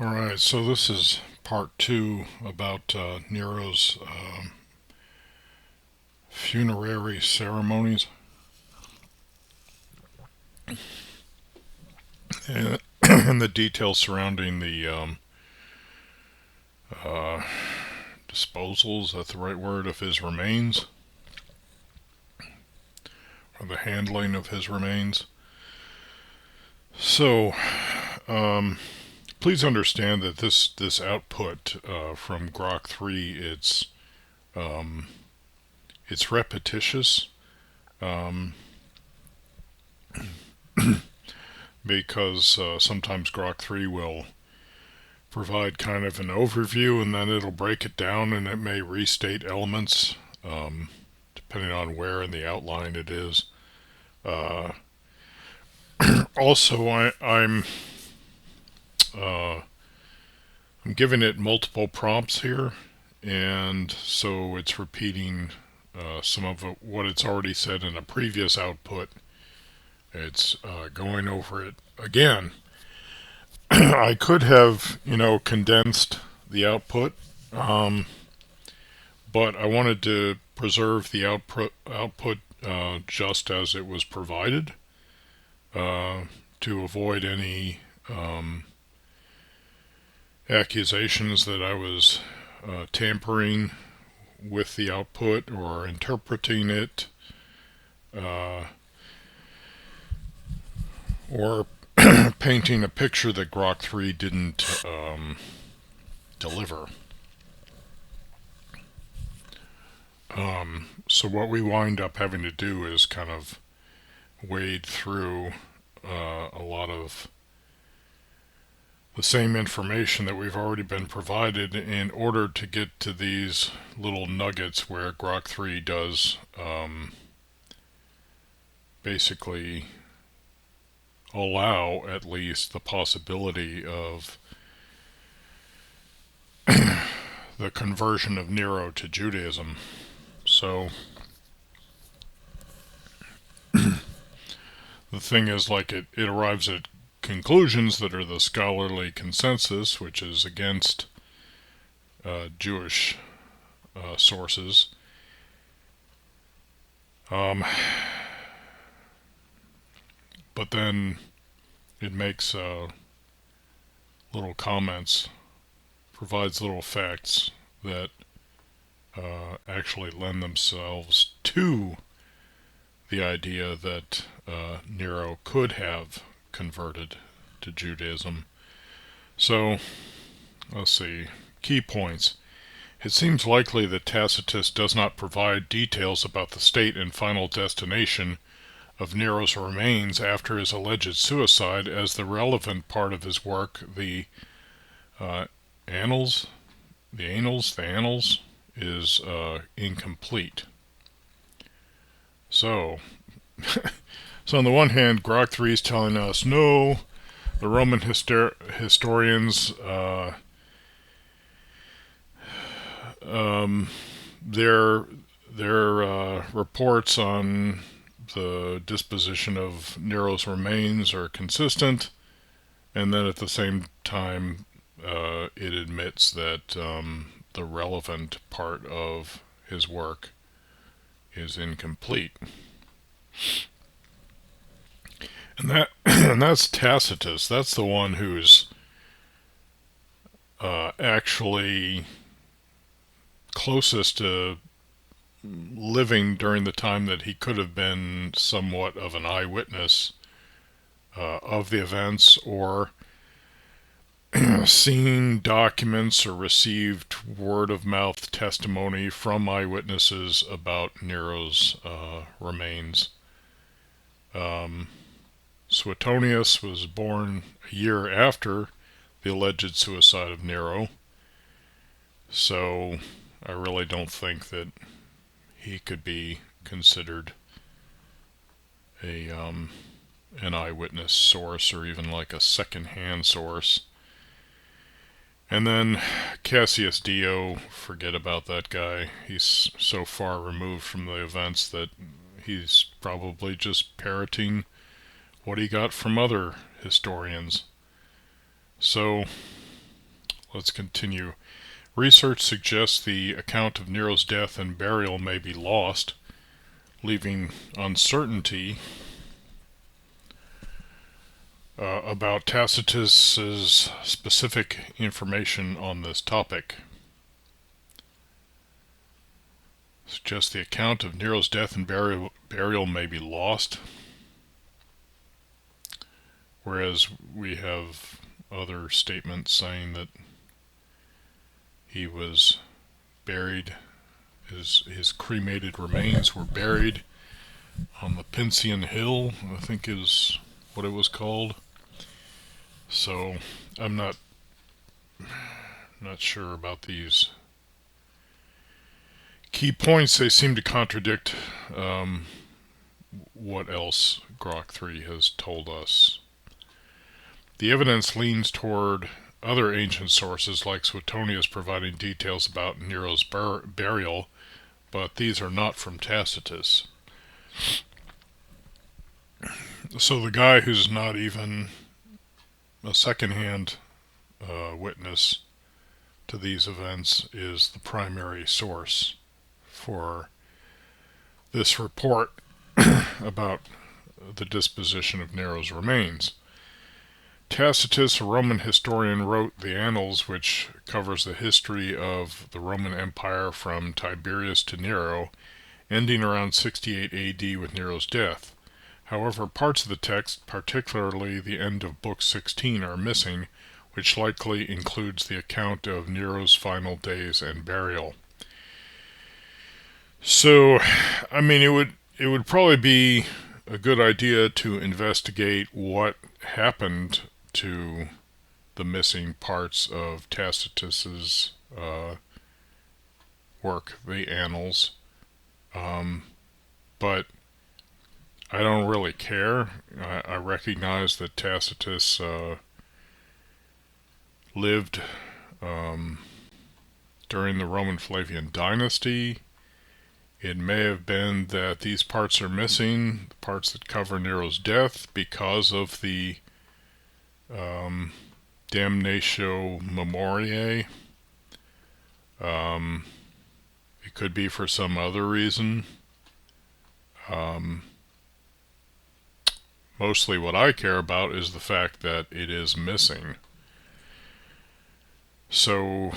Alright, so this is part two about Nero's funerary ceremonies and, and the details surrounding the uh, disposal, is that the right word, of his remains, or the handling of his remains. So, um, please understand that this output from Grok 3, um, it's repetitious. Um, because sometimes Grok 3 will provide kind of an overview and then it'll break it down and it may restate elements depending on where in the outline it is. Uh, also, uh, I'm giving it multiple prompts here, and so it's repeating some of what it's already said in a previous output. It's going over it again. I could have, condensed the output, um, but I wanted to preserve the output just as it was provided uh, to avoid any accusations that I was tampering with the output or interpreting it uh, or painting a picture that Grok 3 didn't deliver. So what we wind up having to do is kind of wade through a lot of the same information that we've already been provided in order to get to these little nuggets where Grok 3 does basically allow at least the possibility of the conversion of Nero to Judaism. So the thing is, like, it arrives at conclusions that are the scholarly consensus, which is against Jewish sources. But then it makes little comments, provides little facts that actually lend themselves to the idea that Nero could have converted to Judaism. So, let's see. Key points. It seems likely that Tacitus does not provide details about the state and final destination of Nero's remains after his alleged suicide, as the relevant part of his work, uh, annals, the annals, is incomplete. So, so on the one hand, Grok 3 is telling us no, the Roman historians, um, their reports on the disposition of Nero's remains are consistent, and then at the same time, it admits that the relevant part of his work is incomplete, and and that's Tacitus. That's the one who's actually closest to living during the time that he could have been somewhat of an eyewitness of the events, or seen documents or received word of mouth testimony from eyewitnesses about Nero's remains. Suetonius was born a year after the alleged suicide of Nero, so I really don't think that he could be considered a an eyewitness source or even like a second-hand source. And then Cassius Dio, forget about that guy. He's so far removed from the events that he's probably just parroting what he got from other historians. So let's continue. Research suggests the account of Nero's death and burial may be lost, leaving uncertainty about Tacitus's specific information on this topic. Suggests the account of Nero's death and burial may be lost, whereas we have other statements saying that he was buried, his cremated remains were buried on the Pincian Hill, I think is what it was called. So I'm not sure about these key points. They seem to contradict what else Grok 3 has told us. The evidence leans toward other ancient sources like Suetonius providing details about Nero's burial, but these are not from Tacitus. So the guy who's not even a second-hand witness to these events is the primary source for this report about the disposition of Nero's remains. Tacitus, a Roman historian, wrote the Annals, which covers the history of the Roman Empire from Tiberius to Nero, ending around 68 AD with Nero's death. However, parts of the text, particularly the end of Book 16, are missing, which likely includes the account of Nero's final days and burial. So, I mean, it would probably be a good idea to investigate what happened to the missing parts of Tacitus's work, the Annals. But I don't really care. I recognize that Tacitus lived during the Roman Flavian dynasty. It may have been that these parts are missing, the parts that cover Nero's death, because of the Damnatio Memoriae. It could be for some other reason. Mostly what I care about is the fact that it is missing. So,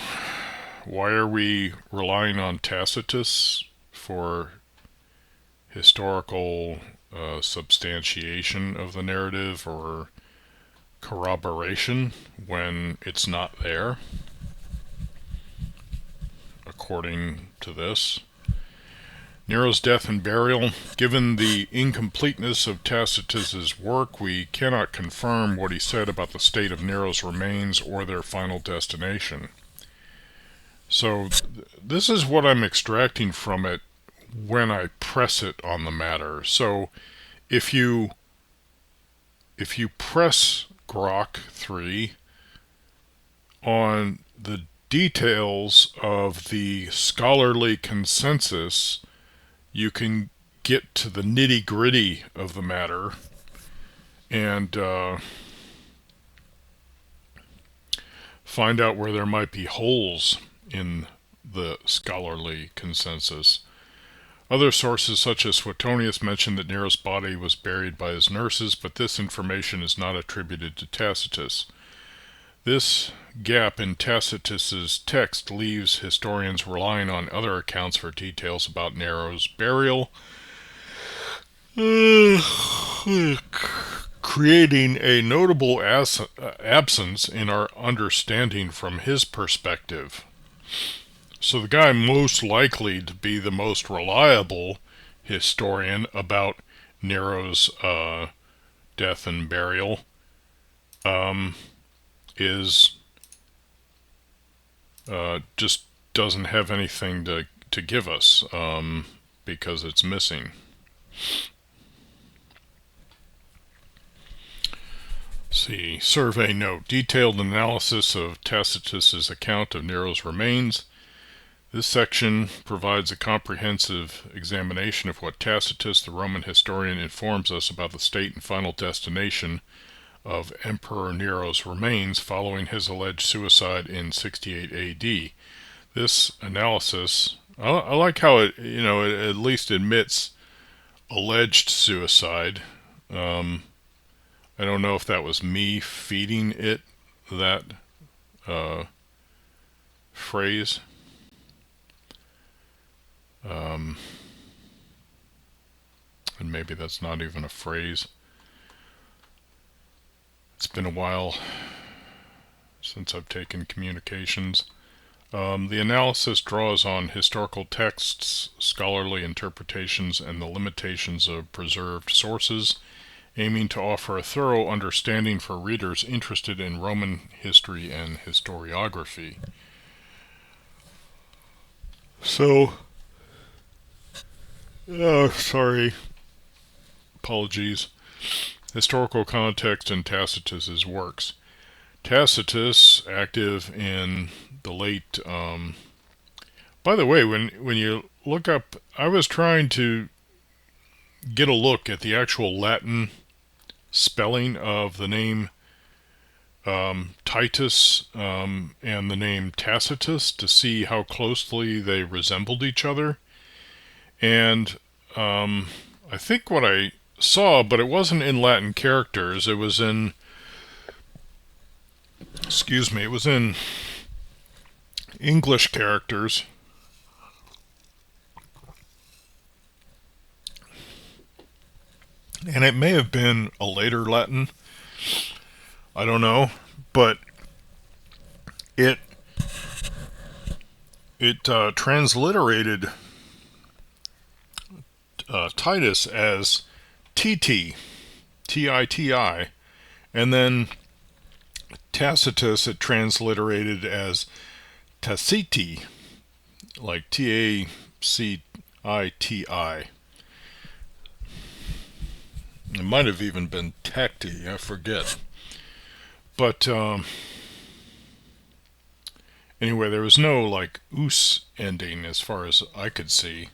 why are we relying on Tacitus for historical substantiation of the narrative or corroboration when it's not there, according to this? Nero's death and burial. Given the incompleteness of Tacitus's work, we cannot confirm what he said about the state of Nero's remains or their final destination. So this is what I'm extracting from it when I press it on the matter. So if you press Grok 3 on the details of the scholarly consensus, you can get to the nitty-gritty of the matter and find out where there might be holes in the scholarly consensus. Other sources such as Suetonius mention that Nero's body was buried by his nurses, but this information is not attributed to Tacitus. This gap in Tacitus's text leaves historians relying on other accounts for details about Nero's burial, creating a notable absence in our understanding from his perspective. So the guy most likely to be the most reliable historian about Nero's death and burial is just doesn't have anything to give us because it's missing. See, survey note. Detailed analysis of Tacitus's account of Nero's remains. This section provides a comprehensive examination of what Tacitus, the Roman historian, informs us about the state and final destination of Emperor Nero's remains following his alleged suicide in 68 AD. This analysis, I like how it at least admits alleged suicide. I don't know if that was me feeding it that phrase. And maybe that's not even a phrase. It's been a while since I've taken communications. The analysis draws on historical texts, scholarly interpretations, and the limitations of preserved sources, aiming to offer a thorough understanding for readers interested in Roman history and historiography. So, sorry, apologies. Historical context in Tacitus's works. Tacitus, active in the late. By the way, when you look up, I was trying to get a look at the actual Latin spelling of the name Titus and the name Tacitus to see how closely they resembled each other. And I think what I saw, but it wasn't in Latin characters, it was in, it was in English characters. And it may have been a later Latin, I don't know, but it transliterated Titus as TT, T-I-T-I, and then Tacitus it transliterated as Taciti, like T-A-C-I-T-I. It might have even been Tacti, I forget. But anyway, there was no like "us" ending as far as I could see.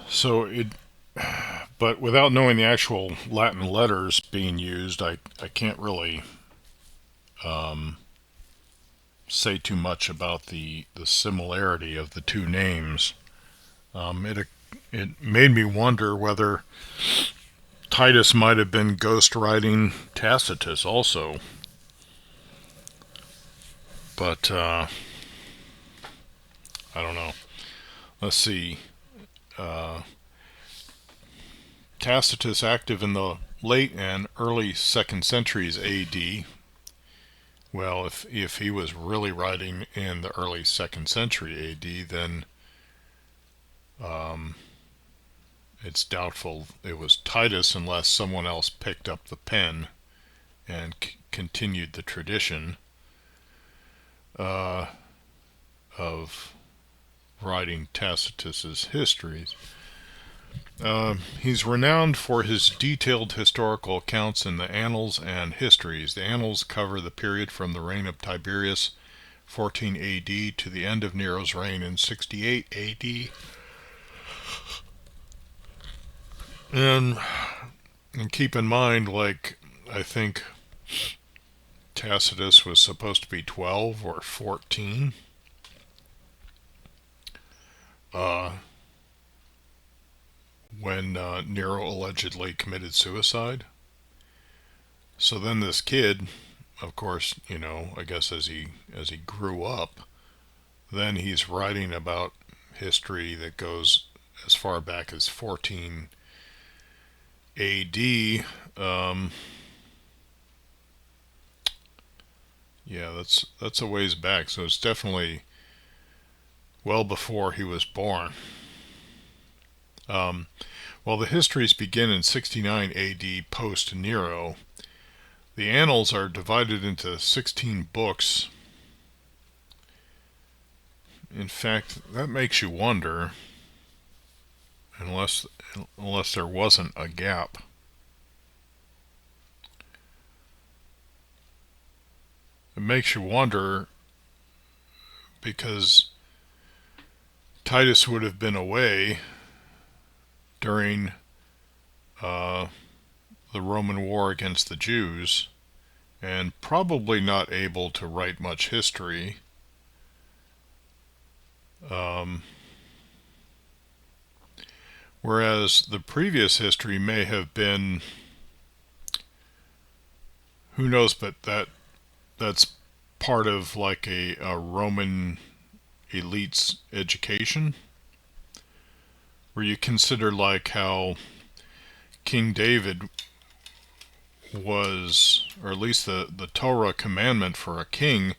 So but without knowing the actual Latin letters being used, I can't really say too much about the similarity of the two names. It made me wonder whether Titus might have been ghostwriting Tacitus also. But I don't know. Let's see. Tacitus active in the late and early 2nd centuries AD. Well, if he was really writing in the early 2nd century AD, then it's doubtful it was Titus unless someone else picked up the pen and continued the tradition of writing Tacitus's histories. He's renowned for his detailed historical accounts in the Annals and Histories. The Annals cover the period from the reign of Tiberius, 14 AD, to the end of Nero's reign in 68 AD. And keep in mind, like, I think Tacitus was supposed to be 12 or 14. When Nero allegedly committed suicide. So then this kid, of course, I guess as he grew up, then he's writing about history that goes as far back as 14 AD. Yeah, that's a ways back, so it's definitely well before he was born. While the histories begin in 69 AD post-Nero, the Annals are divided into 16 books. In fact, that makes you wonder, unless there wasn't a gap. It makes you wonder because Titus would have been away during the Roman war against the Jews, and probably not able to write much history. Whereas the previous history may have been, who knows, but that's part of like a Roman elite's education, where you consider like how King David was, or at least the Torah commandment for a king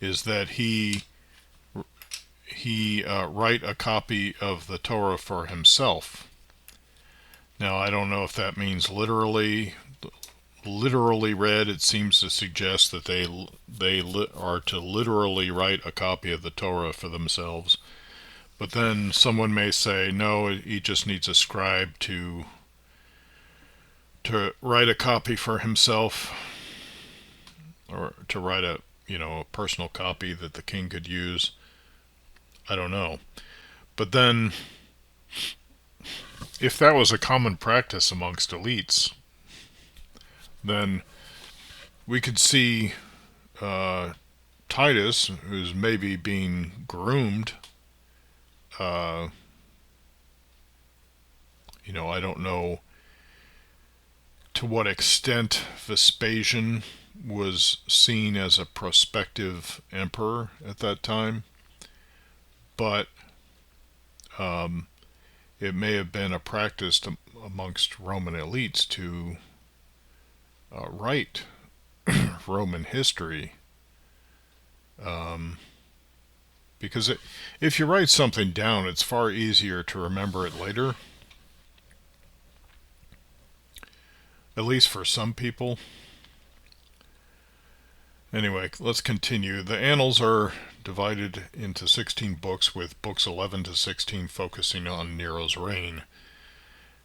is that he write a copy of the Torah for himself. Now I don't know if that means literally read. It seems to suggest that they are to literally write a copy of the Torah for themselves. But then someone may say, no, he just needs a scribe to write a copy for himself, or to write a personal copy that the king could use. I don't know. But then, if that was a common practice amongst elites, then we could see Titus, who's maybe being groomed. I don't know to what extent Vespasian was seen as a prospective emperor at that time, but it may have been a practice amongst Roman elites to write Roman history, because if you write something down, it's far easier to remember it later, at least for some people. Anyway, let's continue. The Annals are divided into 16 books, with books 11 to 16 focusing on Nero's reign.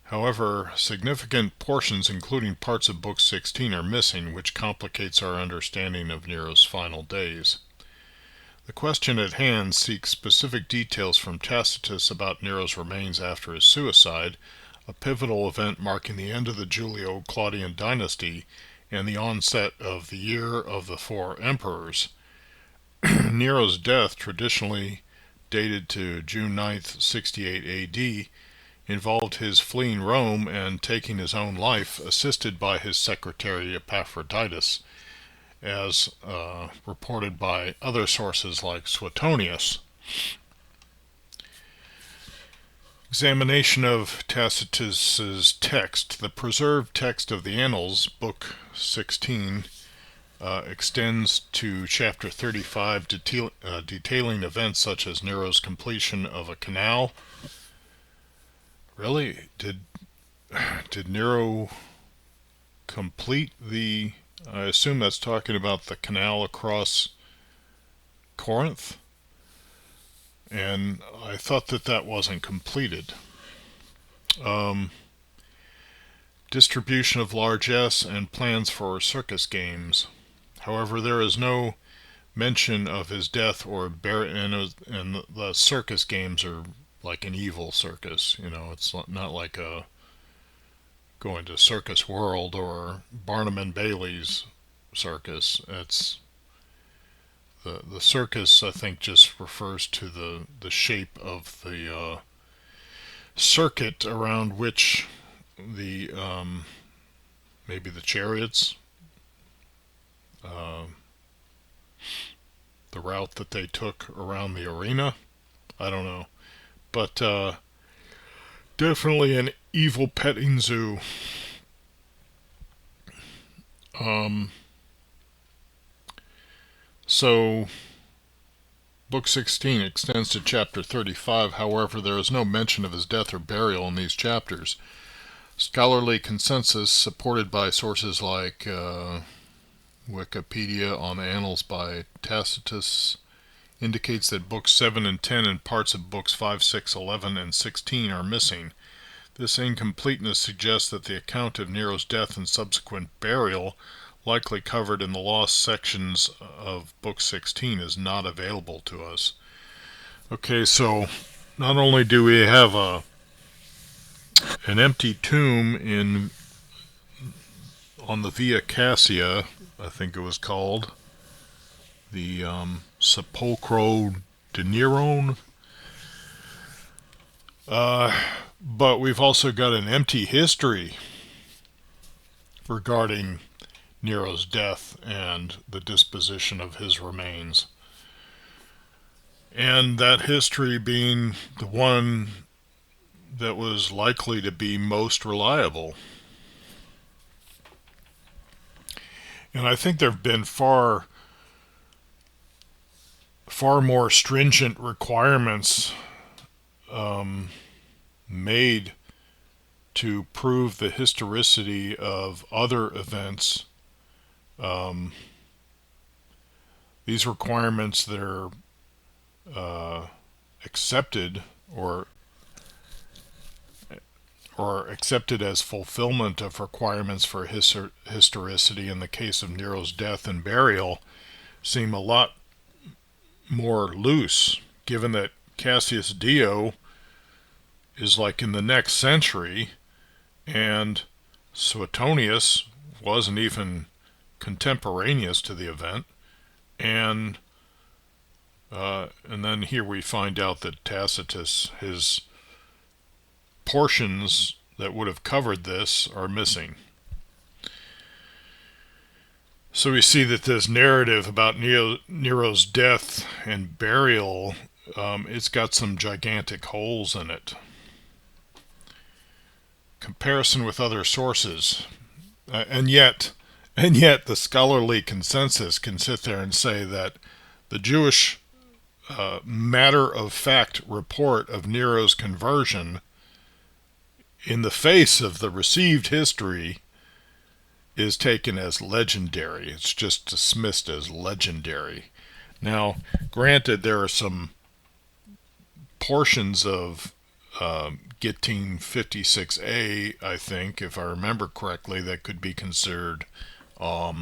However, significant portions, including parts of book 16, are missing, which complicates our understanding of Nero's final days. The question at hand seeks specific details from Tacitus about Nero's remains after his suicide, a pivotal event marking the end of the Julio-Claudian dynasty and the onset of the year of the four emperors. Nero's death, traditionally dated to June 9th, 68 AD, involved his fleeing Rome and taking his own life, assisted by his secretary Epaphroditus, as reported by other sources like Suetonius. Examination of Tacitus's text. The preserved text of the Annals, Book 16, extends to chapter 35, detailing events such as Nero's completion of a canal. Really? Did Nero complete the... I assume that's talking about the canal across Corinth? And I thought that wasn't completed. Distribution of largesse and plans for circus games. However, there is no mention of his death or and the circus games are like an evil circus. It's not like going to Circus World or Barnum and Bailey's circus. It's the circus, I think, just refers to the shape of the circuit around which the maybe the chariots, the route that they took around the arena. I don't know, but definitely an evil petting zoo. So, Book 16 extends to chapter 35. However, there is no mention of his death or burial in these chapters. Scholarly consensus, supported by sources like Wikipedia on the Annals by Tacitus, indicates that books 7 and 10 and parts of books 5, 6, 11, and 16 are missing. This incompleteness suggests that the account of Nero's death and subsequent burial, likely covered in the lost sections of Book 16, is not available to us. Okay, so not only do we have an empty tomb in on the Via Cassia, I think it was called, the Sepulcro de Nero. But we've also got an empty history regarding Nero's death and the disposition of his remains. And that history being the one that was likely to be most reliable. And I think there have been far more stringent requirements made to prove the historicity of other events. These requirements that are accepted or accepted as fulfillment of requirements for historicity in the case of Nero's death and burial seem a lot more loose, given that Cassius Dio is like in the next century, and Suetonius wasn't even contemporaneous to the event, and then here we find out that Tacitus, his portions that would have covered this are missing. So we see that this narrative about Nero's death and burial, it's got some gigantic holes in it. Comparison with other sources, and yet the scholarly consensus can sit there and say that the Jewish matter-of-fact report of Nero's conversion in the face of the received history is taken as legendary. It's just dismissed as legendary. Now, granted, there are some portions of Gittin 56a, I think, if I remember correctly, that could be considered a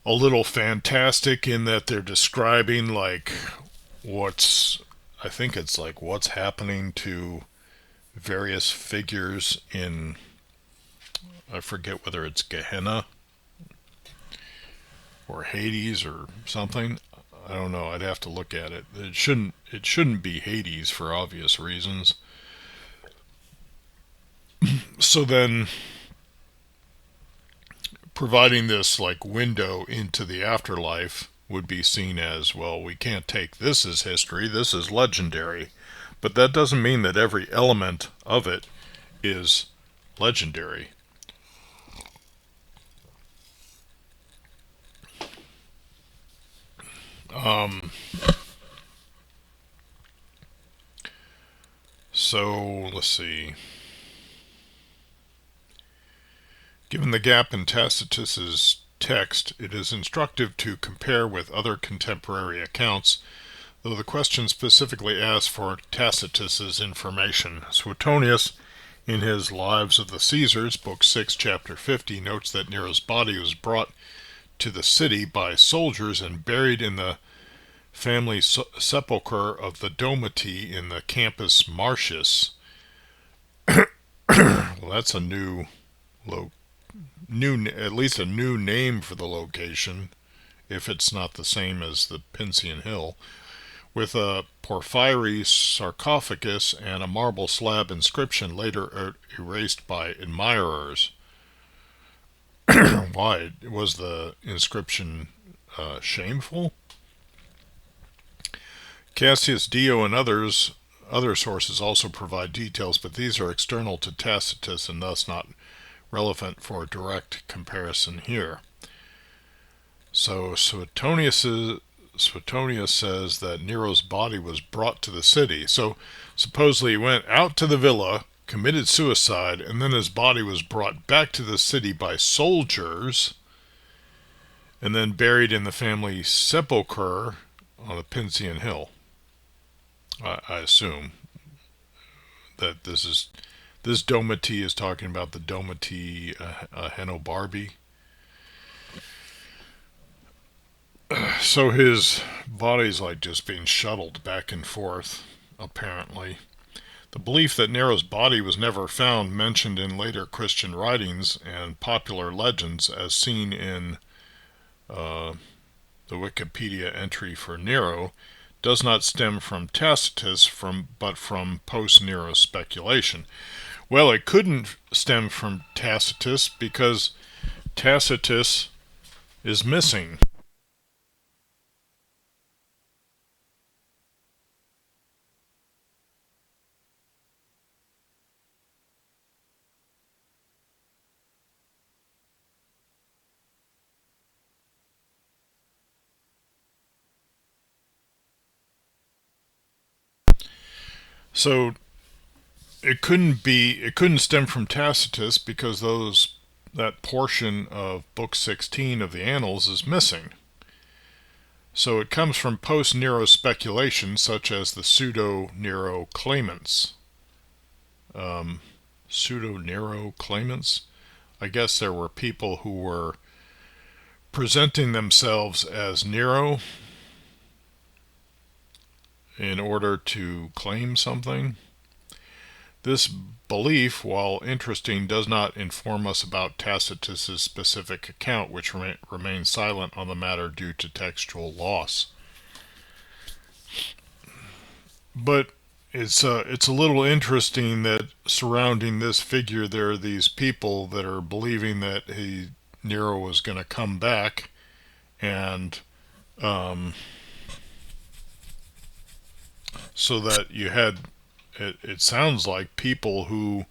little fantastic in that they're describing like what's happening to various figures in, I forget whether it's Gehenna or Hades or something. I don't know. I'd have to look at it. It shouldn't be Hades for obvious reasons. So then, providing this like window into the afterlife would be seen as, well, we can't take this as history. This is legendary. But that doesn't mean that every element of it is legendary. So let's see. Given the gap in Tacitus's text, it is instructive to compare with other contemporary accounts, though the question specifically asks for Tacitus's information. Suetonius, in his Lives of the Caesars, Book 6, Chapter 50, notes that Nero's body was brought to the city by soldiers and buried in the family sepulchre of the Domiti in the Campus Martius. Well, that's a new, at least a new name for the location, if it's not the same as the Pincian Hill, with a porphyry sarcophagus and a marble slab inscription later erased by admirers. Why? Was the inscription shameful? Cassius Dio and other sources also provide details, but these are external to Tacitus and thus not relevant for direct comparison here. So Suetonius says that Nero's body was brought to the city. So supposedly he went out to the villa, committed suicide, and then his body was brought back to the city by soldiers and then buried in the family sepulchre on the Pincian Hill. I assume that this Domiti is talking about the Domiti Henobarbi. So his body's like just being shuttled back and forth, apparently. The belief that Nero's body was never found, mentioned in later Christian writings and popular legends, as seen in uh, the Wikipedia entry for Nero, does not stem from Tacitus, but from post-Nero speculation. Well, it couldn't stem from Tacitus because Tacitus is missing. So it couldn't stem from Tacitus because that portion of book 16 of the Annals is missing. So it comes from post-Nero speculation, such as the pseudo-Nero claimants. Um, Pseudo-Nero claimants? I guess there were people who were presenting themselves as Nero in order to claim something. This belief, while interesting, does not inform us about Tacitus's specific account, which remains silent on the matter due to textual loss. But it's a little interesting that surrounding this figure there are these people that are believing that Nero was going to come back, and um, so that you had it sounds like people who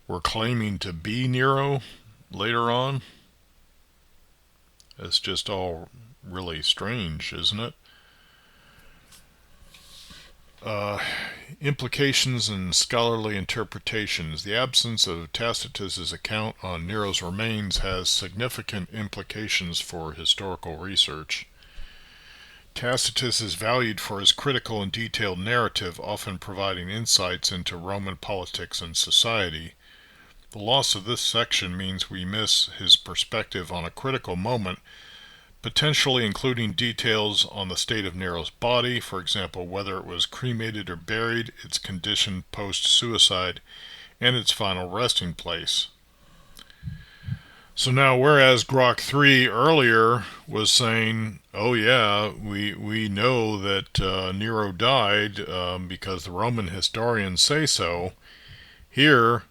were claiming to be Nero later on. It's just all really strange, isn't it? Uh, Implications and scholarly interpretations. The absence of Tacitus's account on Nero's remains has significant implications for historical research. Tacitus is valued for his critical and detailed narrative, often providing insights into Roman politics and society. The loss of this section means we miss his perspective on a critical moment, potentially including details on the state of Nero's body, for example, whether it was cremated or buried, its condition post-suicide, and its final resting place. So now, whereas Grok 3 earlier was saying, oh yeah, we know that Nero died because the Roman historians say so, here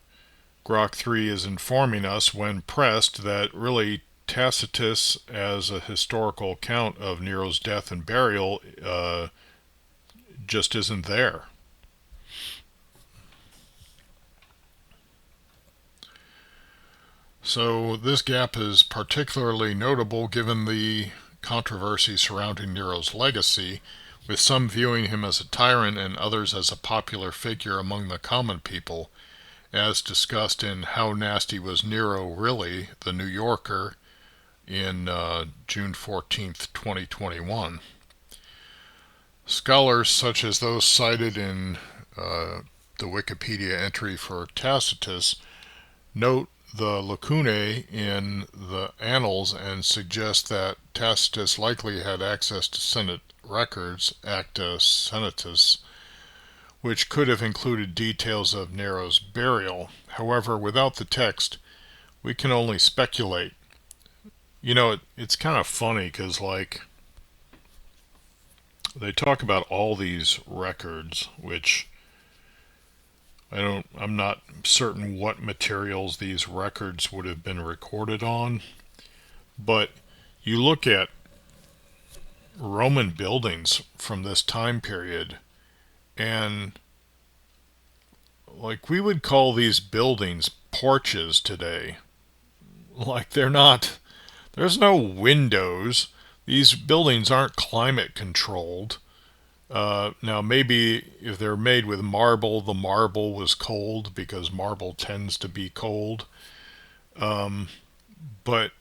Grok 3 is informing us, when pressed, that really Tacitus, as a historical account of Nero's death and burial, just isn't there. So this gap is particularly notable given the controversy surrounding Nero's legacy, with some viewing him as a tyrant and others as a popular figure among the common people, as discussed in How Nasty Was Nero Really? The New Yorker in June 14th, 2021. Scholars such as those cited in the Wikipedia entry for Tacitus note the lacunae in the Annals and suggest that Tacitus likely had access to Senate records, Acta Senatus, which could have included details of Nero's burial. However, without the text, we can only speculate. You know, it's kind of funny because, like, they talk about all these records, which I'm not certain what materials these records would have been recorded on, but you look at Roman buildings from this time period, and like we would call these buildings porches today. Like there's no windows. These buildings aren't climate controlled. Now, maybe if they're made with marble, the marble was cold because marble tends to be cold. But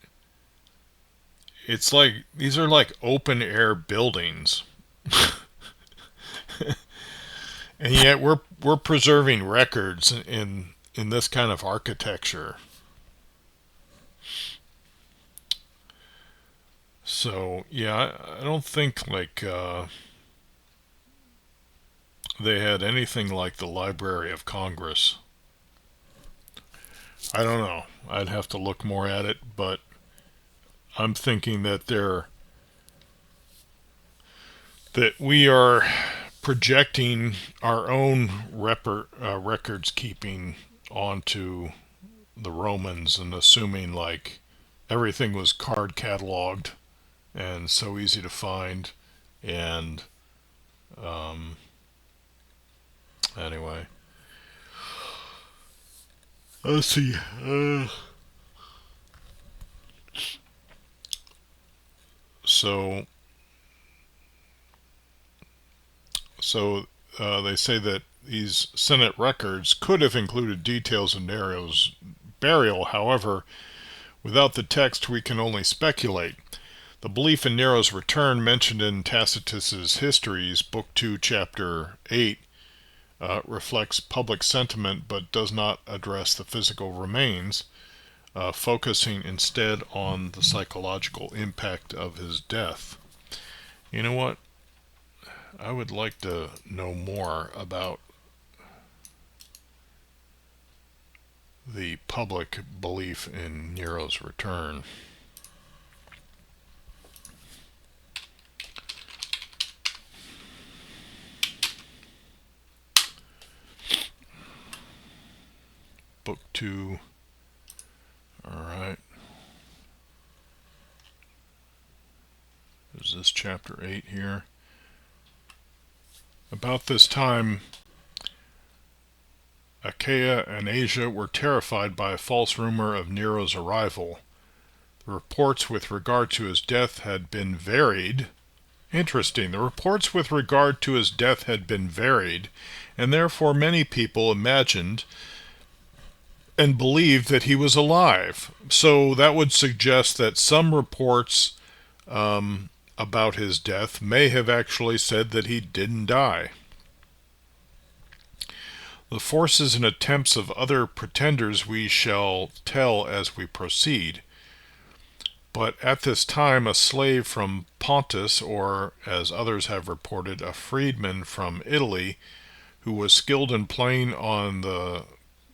it's like these are like open air buildings, and yet we're preserving records in this kind of architecture. So yeah, I don't think like they had anything like the Library of Congress. I don't know. I'd have to look more at it, but I'm thinking that we are projecting our own records keeping onto the Romans and assuming like everything was card cataloged and so easy to find. And anyway, let's see. So they say that these Senate records could have included details of Nero's burial. However, without the text, we can only speculate. The belief in Nero's return, mentioned in Tacitus's Histories, Book 2, Chapter 8, reflects public sentiment but does not address the physical remains, focusing instead on the psychological impact of his death. You know what? I would like to know more about the public belief in Nero's return. Book 2. Alright. There's this chapter 8 here. About this time, Achaia and Asia were terrified by a false rumor of Nero's arrival. The reports with regard to his death had been varied. Interesting. The reports with regard to his death had been varied, and therefore many people imagined and believed that he was alive. So that would suggest that some reports about his death may have actually said that he didn't die. The forces and attempts of other pretenders we shall tell as we proceed. But at this time a slave from Pontus, or, as others have reported, a freedman from Italy, who was skilled in playing on the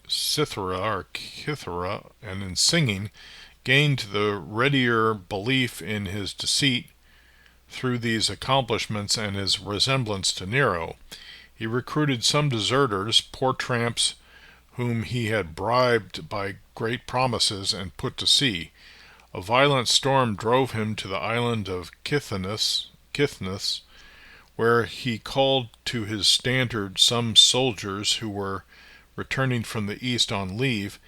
cithara or kithara and in singing, gained the readier belief in his deceit through these accomplishments and his resemblance to Nero. He recruited some deserters, poor tramps whom he had bribed by great promises, and put to sea. A violent storm drove him to the island of Kithnus, where he called to his standard some soldiers who were returning from the east on leave,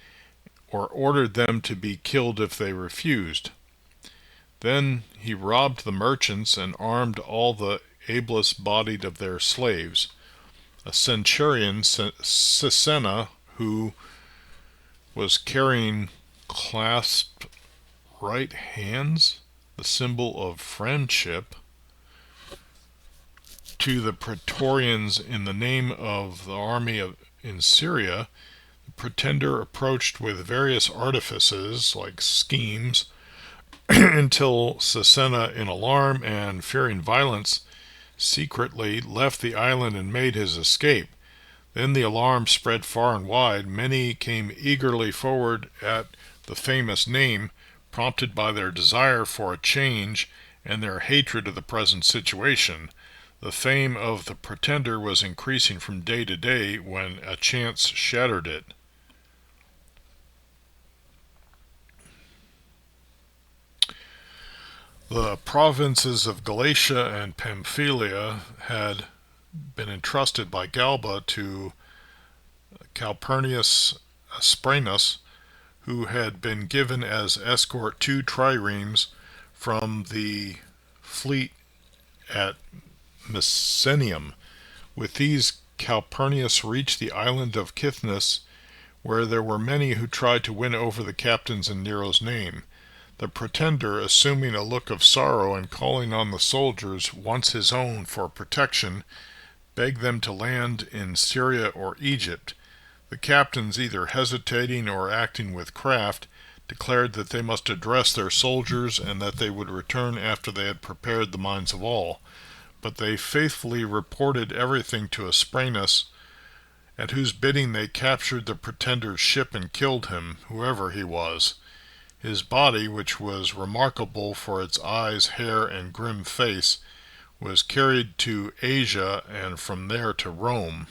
or ordered them to be killed if they refused. Then he robbed the merchants and armed all the ablest bodied of their slaves. A centurion, Sisenna, who was carrying clasped right hands, the symbol of friendship, to the Praetorians in the name of the army in Syria, the pretender approached with various artifices, like schemes, until Sisenna, in alarm and fearing violence, secretly left the island and made his escape. Then the alarm spread far and wide. Many came eagerly forward at the famous name, prompted by their desire for a change and their hatred of the present situation. The fame of the pretender was increasing from day to day when a chance shattered it. The provinces of Galatia and Pamphylia had been entrusted by Galba to Calpurnius Asprenas, who had been given as escort 2 triremes from the fleet at Messenium. With these, Calpurnius reached the island of Kithnus, where there were many who tried to win over the captains in Nero's name. The pretender, assuming a look of sorrow and calling on the soldiers, once his own, for protection, begged them to land in Syria or Egypt. The captains, either hesitating or acting with craft, declared that they must address their soldiers and that they would return after they had prepared the minds of all. but they faithfully reported everything to Asprenas, at whose bidding they captured the pretender's ship and killed him, whoever he was. His body, which was remarkable for its eyes, hair, and grim face, was carried to Asia and from there to Rome.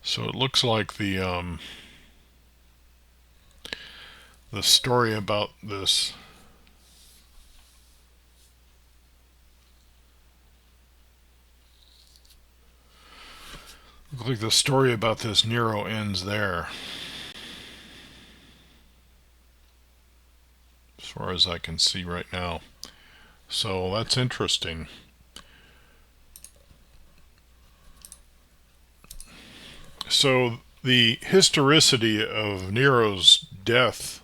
So it looks like the story about this Nero ends there, as far as I can see right now. So that's interesting. So the historicity of Nero's death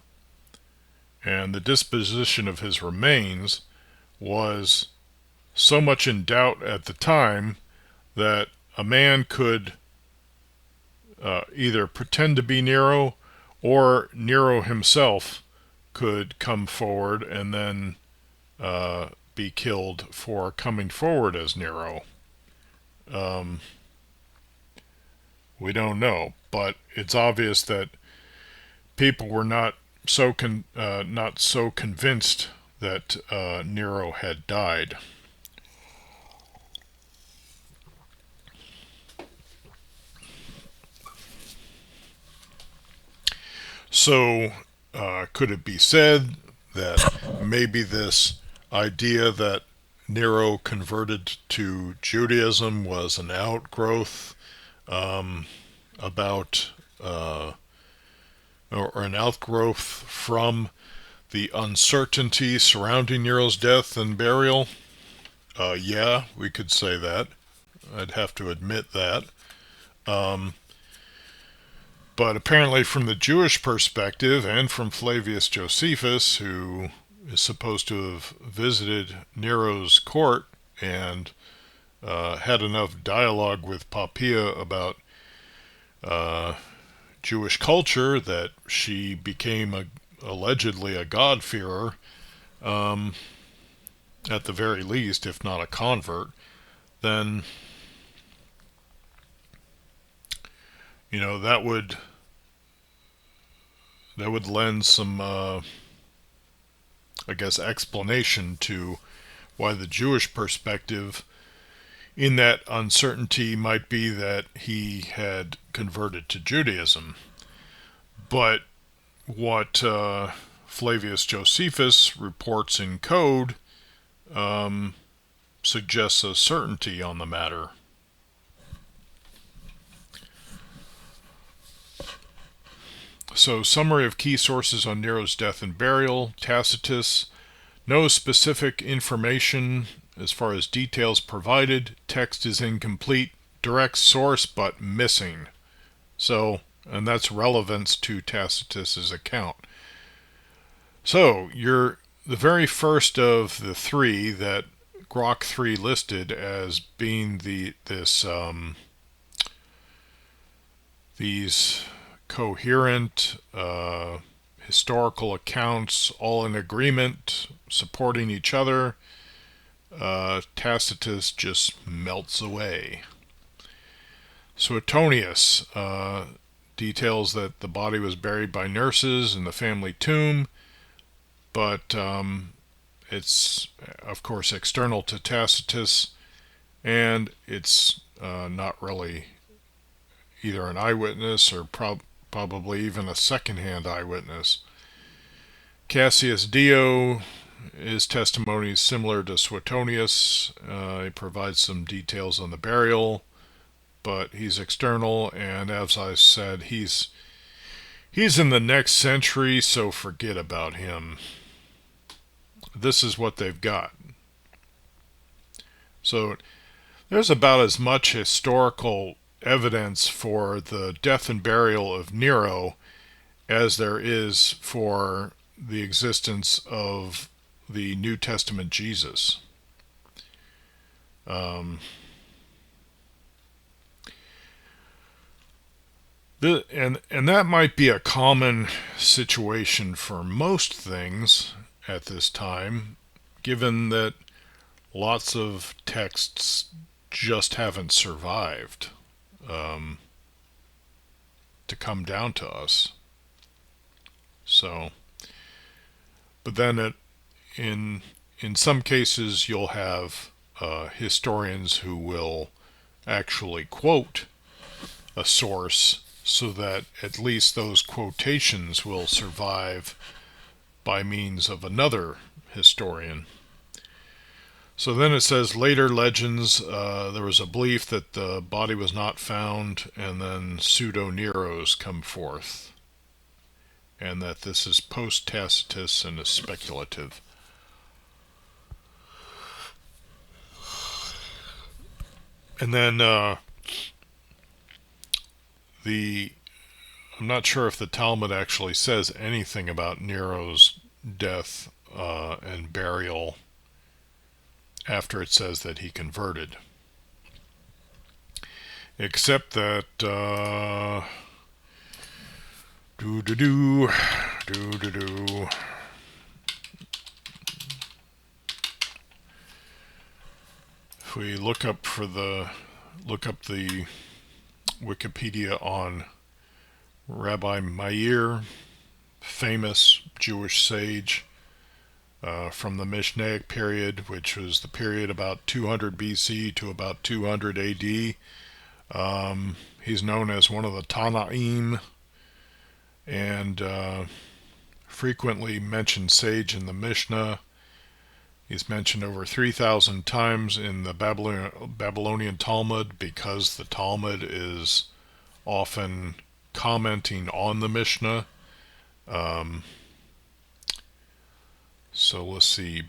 and the disposition of his remains was so much in doubt at the time that a man could either pretend to be Nero, or Nero himself could come forward and then be killed for coming forward as Nero. We don't know, but it's obvious that people were not so convinced that Nero had died. So, could it be said that maybe this idea that Nero converted to Judaism was an outgrowth about or an outgrowth from the uncertainty surrounding Nero's death and burial? Yeah, we could say that. I'd have to admit that. But apparently from the Jewish perspective, and from Flavius Josephus, who is supposed to have visited Nero's court and had enough dialogue with Poppaea about Jewish culture that she became allegedly a God-fearer, at the very least, if not a convert, then that would lend some explanation to why the Jewish perspective in that uncertainty might be that he had converted to Judaism. But what Flavius Josephus reports in code suggests a certainty on the matter. So, summary of key sources on Nero's death and burial. Tacitus: no specific information as far as details provided. Text is incomplete. Direct source but missing. So, and that's relevance to Tacitus's account. So, you're the very first of the three that Grok 3 listed as being these coherent historical accounts, all in agreement, supporting each other. Tacitus just melts away. Suetonius details that the body was buried by nurses in the family tomb, but it's of course external to Tacitus, and it's not really either an eyewitness or probably even a second-hand eyewitness. Cassius Dio, his testimony is similar to Suetonius. He provides some details on the burial, but he's external, and as I said, he's in the next century, so forget about him. This is what they've got. So there's about as much historical evidence for the death and burial of Nero as there is for the existence of the New Testament Jesus. And that might be a common situation for most things at this time, given that lots of texts just haven't survived to come down to us. So, but then in in some cases you'll have historians who will actually quote a source so that at least those quotations will survive by means of another historian. So then it says later legends, there was a belief that the body was not found, and then pseudo-Neros come forth, and that this is post-Tacitus and is speculative. And then I'm not sure if the Talmud actually says anything about Nero's death and burial after it says that he converted. Except that if we look up the Wikipedia on Rabbi Meir, famous Jewish sage from the Mishnaic period, which was the period about 200 BC to about 200 AD. He's known as one of the Tanaim, and frequently mentioned sage in the Mishnah. He's mentioned over 3,000 times in the Babylonian Talmud, because the Talmud is often commenting on the Mishnah. So let's see.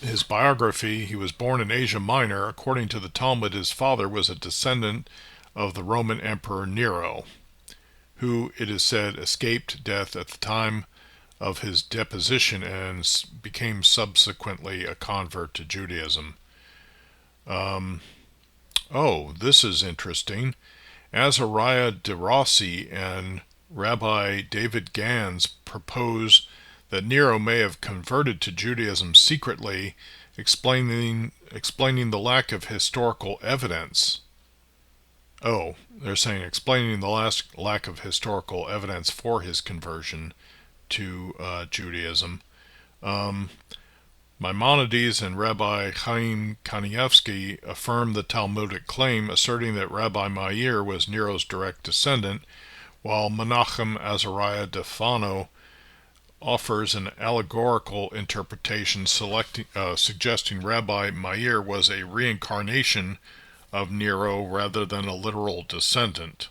His biography: he was born in Asia Minor. According to the Talmud, his father was a descendant of the Roman Emperor Nero, who, it is said, escaped death at the time of his deposition and became subsequently a convert to Judaism. Oh, this is interesting. Azariah de Rossi and Rabbi David Gans propose that Nero may have converted to Judaism secretly, explaining the lack of historical evidence. Oh, they're saying explaining the lack of historical evidence for his conversion to Judaism. Maimonides and Rabbi Chaim Kanievsky affirmed the Talmudic claim, asserting that Rabbi Meir was Nero's direct descendant, while Menachem Azariah de Fano offers an allegorical interpretation suggesting Rabbi Meir was a reincarnation of Nero rather than a literal descendant.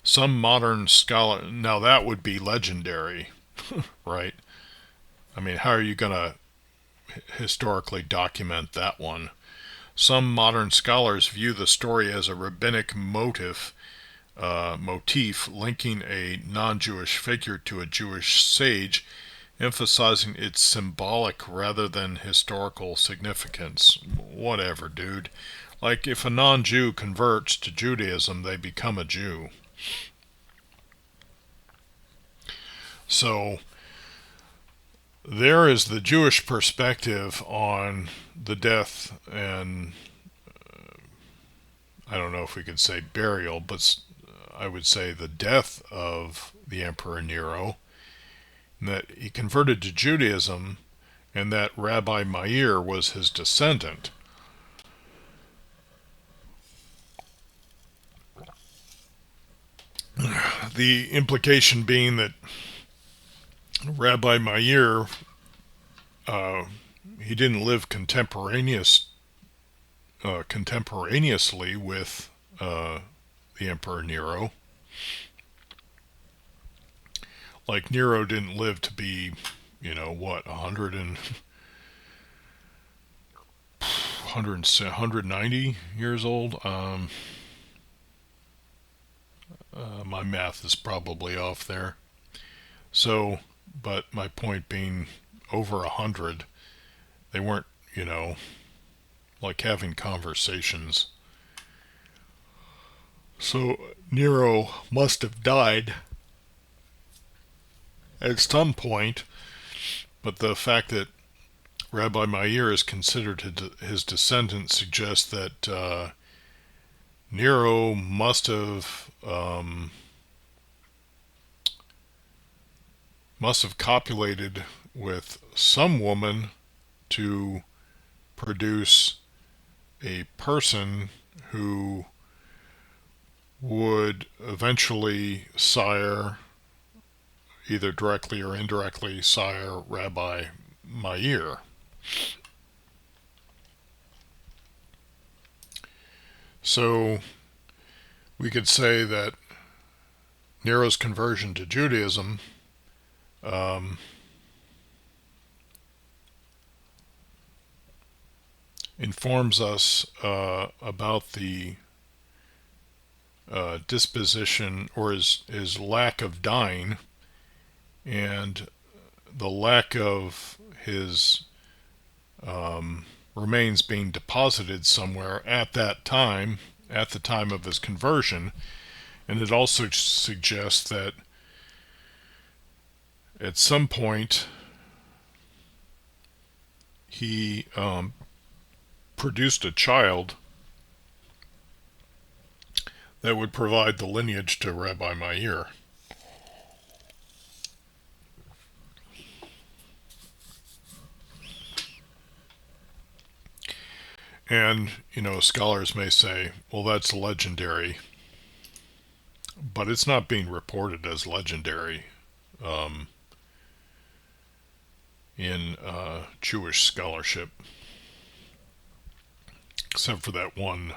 Some modern scholar, now that would be legendary, right? I mean, how are you going to historically document that one? Some modern scholars view the story as a rabbinic motif linking a non-Jewish figure to a Jewish sage, emphasizing its symbolic rather than historical significance. Whatever, dude. Like, if a non-Jew converts to Judaism, they become a Jew. So there is the Jewish perspective on the death and I don't know if we could say burial, but I would say the death of the Emperor Nero, and that he converted to Judaism, and that Rabbi Meir was his descendant. The implication being that Rabbi Meir, he didn't live contemporaneously with the Emperor Nero. Like, Nero didn't live to be, 190 years old. My math is probably off there. So, but my point being, over 100, they weren't, like having conversations. So Nero must have died at some point, but the fact that Rabbi Meir is considered his descendant suggests that Nero must have copulated with some woman to produce a person who would eventually sire, either directly or indirectly, sire Rabbi Meir. So we could say that Nero's conversion to Judaism um, informs us about the disposition or his lack of dying and the lack of his remains being deposited somewhere at that time, at the time of his conversion. And it also suggests that at some point he produced a child that would provide the lineage to Rabbi Meir. And, scholars may say, well, that's legendary, but it's not being reported as legendary in Jewish scholarship, except for that one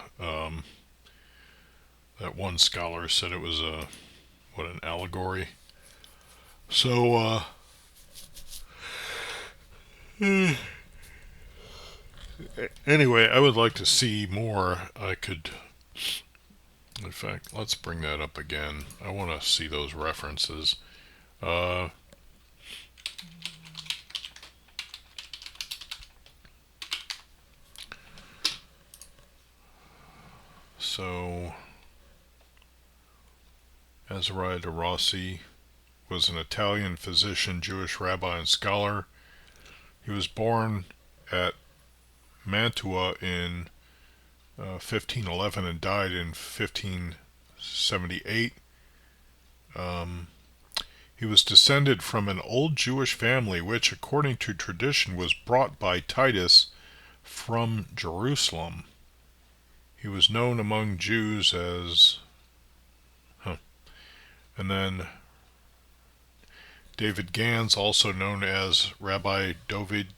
scholar said it was an allegory. So, anyway, I would like to see more. In fact, let's bring that up again. I want to see those references. Uh, so, Azariah de Rossi was an Italian physician, Jewish rabbi, and scholar. He was born at Mantua in 1511 and died in 1578. He was descended from an old Jewish family which, according to tradition, was brought by Titus from Jerusalem. He was known among Jews as... And then David Gans, also known as Rabbi Dovid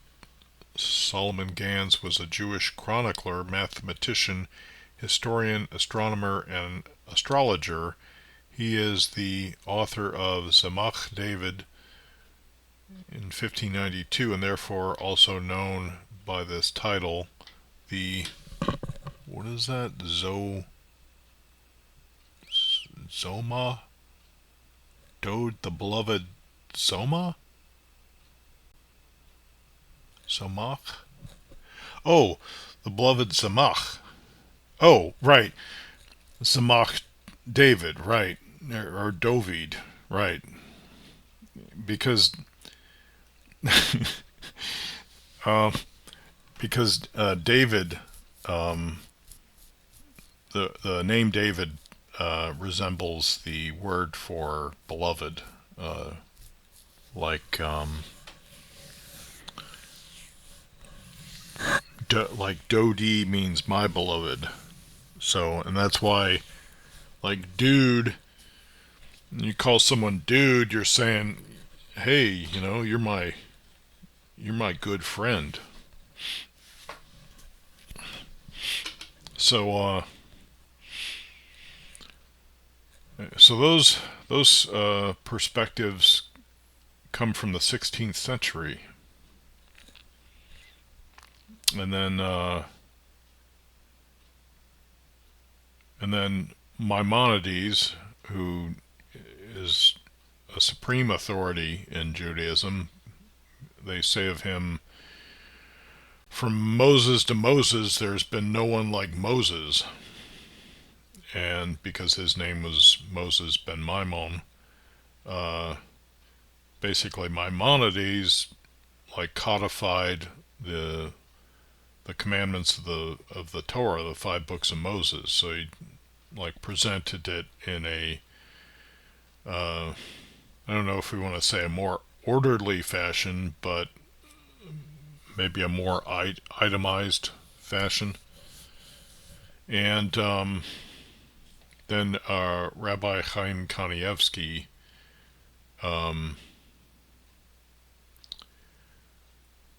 Solomon Gans, was a Jewish chronicler, mathematician, historian, astronomer, and astrologer. He is the author of Tzemach David in 1592, and therefore also known by this title, the... what is that? Zoma? Dode the beloved Soma? Somach? Oh, the beloved Samach. Oh, right. Samach David, right. Or Dovid, right. Because uh, David, the name David resembles the word for beloved, like Dodi means my beloved. So, and that's why, like, dude, you call someone dude, you're saying, hey, you're my good friend. So those perspectives come from the 16th century, and then Maimonides, who is a supreme authority in Judaism. They say of him, from Moses to Moses, there's been no one like Moses. and because his name was Moses ben Maimon, uh, basically Maimonides like codified the commandments of the Torah, the 5 books of Moses. So he like presented it in a I don't know if we want to say a more orderly fashion, but maybe a more itemized fashion. And then Rabbi Chaim Kanievsky, um,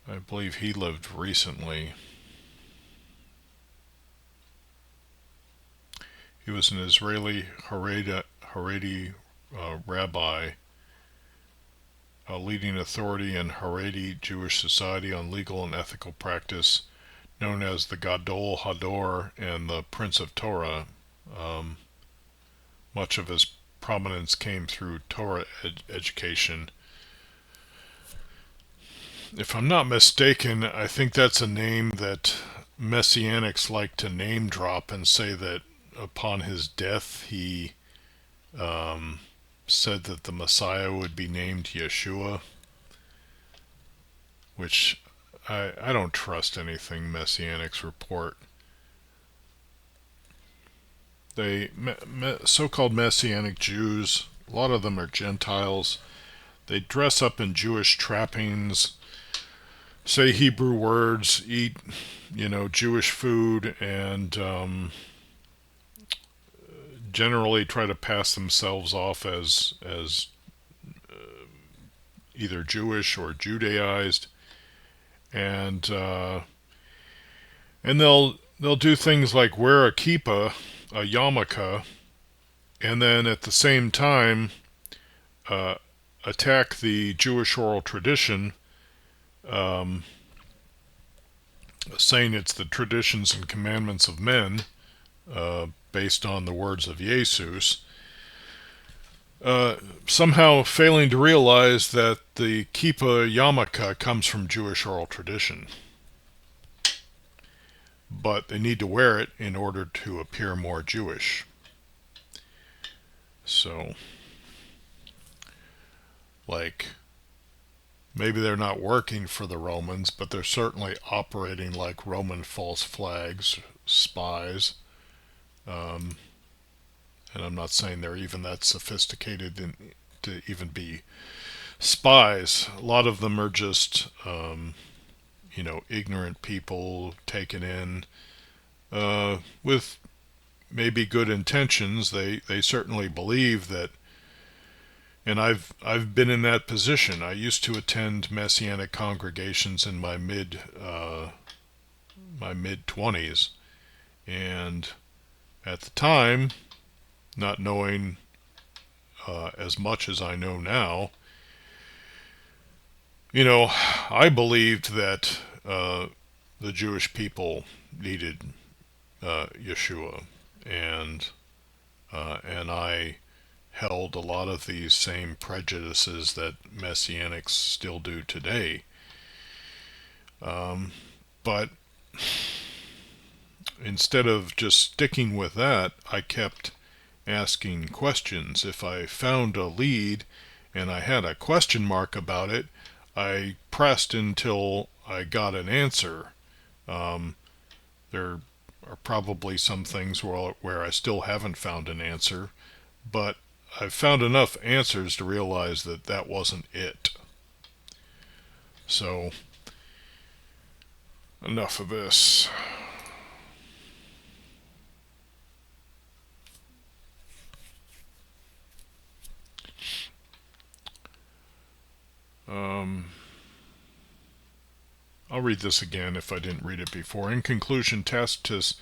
I believe he lived recently. He was an Israeli Haredi rabbi, a leading authority in Haredi Jewish society on legal and ethical practice, known as the Gadol Hador and the Prince of Torah. Um, Much of his prominence came through Torah education. If I'm not mistaken, I think that's a name that Messianics like to name drop and say that upon his death he um, said that the Messiah would be named Yeshua, which I don't trust anything Messianics report. They so-called Messianic Jews, a lot of them are Gentiles. They dress up in Jewish trappings, say Hebrew words, eat, Jewish food, and generally try to pass themselves off as either Jewish or Judaized, and they'll do things like wear a kippah, a yarmulke, and then at the same time uh, attack the Jewish oral tradition, um, saying it's the traditions and commandments of men, based on the words of Jesus, somehow failing to realize that the kippah yarmulke comes from Jewish oral tradition. But they need to wear it in order to appear more Jewish. So, like, maybe they're not working for the Romans, but they're certainly operating like Roman false flags, spies. Um, and I'm not saying they're even that sophisticated to even be spies. A lot of them are just, ignorant people taken in with maybe good intentions. They certainly believe that, and I've been in that position. I used to attend Messianic congregations in my mid 20s, and at the time, not knowing as much as I know now, I believed that the Jewish people needed Yeshua, and I held a lot of these same prejudices that Messianics still do today. But instead of just sticking with that, I kept asking questions. If I found a lead and I had a question mark about it, I pressed until I got an answer. There are probably some things where I still haven't found an answer, but I've found enough answers to realize that that wasn't it. So, enough of this. I'll read this again if I didn't read it before. In conclusion, Tacitus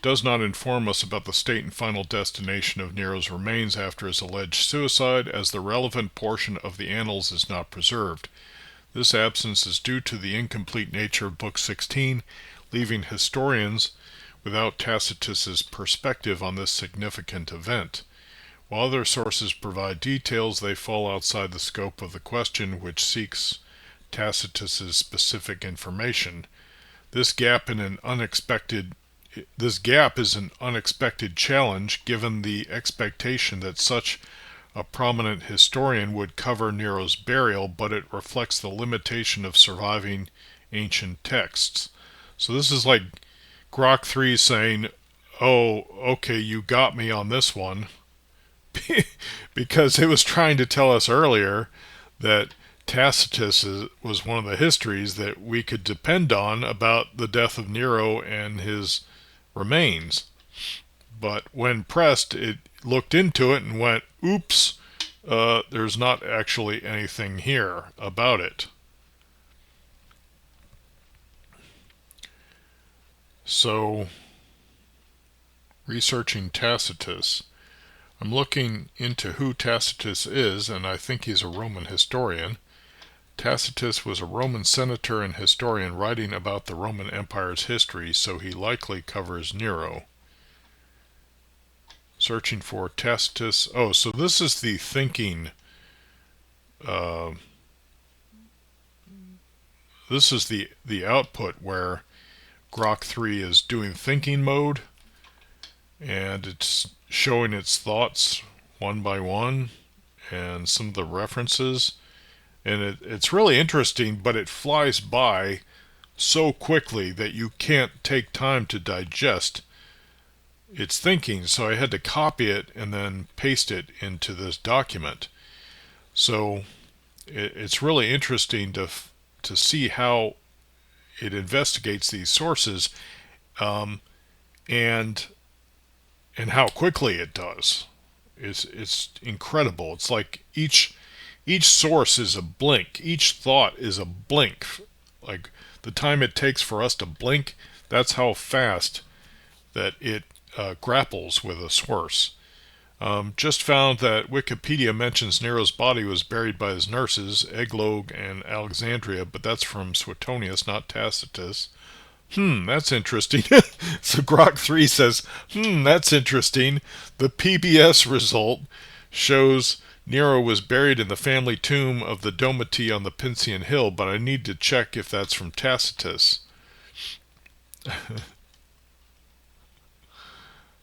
does not inform us about the state and final destination of Nero's remains after his alleged suicide, as the relevant portion of the annals is not preserved. This absence is due to the incomplete nature of Book 16, leaving historians without Tacitus's perspective on this significant event. While other sources provide details, they fall outside the scope of the question, which seeks Tacitus's specific information. This gap in an unexpected this gap is an unexpected challenge given the expectation that such a prominent historian would cover Nero's burial, but it reflects the limitation of surviving ancient texts. So this is like Grok 3 saying, oh, okay, you got me on this one, because it was trying to tell us earlier that Tacitus was one of the histories that we could depend on about the death of Nero and his remains. But when pressed, it looked into it and went, oops, there's not actually anything here about it. So, researching Tacitus, I'm looking into who Tacitus is, and I think he's a Roman historian. Tacitus was a Roman senator and historian writing about the Roman Empire's history, so he likely covers Nero. Searching for Tacitus. Oh, so this is the thinking. This is the output where Grok 3 is doing thinking mode, and it's showing its thoughts one by one and some of the references. And it's really interesting, but it flies by so quickly that you can't take time to digest its thinking. So I had to copy it and then paste it into this document. So it's really interesting to see how it investigates these sources, and how quickly it does. It's incredible. It's like each source is a blink. Each thought is a blink. Like the time it takes for us to blink, that's how fast that it grapples with a source. Just found that Wikipedia mentions Nero's body was buried by his nurses, Eglog and Alexandria, but that's from Suetonius, not Tacitus. That's interesting. So Grok 3 says, that's interesting. The PBS result shows Nero was buried in the family tomb of the Domiti on the Pincian Hill, but I need to check if that's from Tacitus.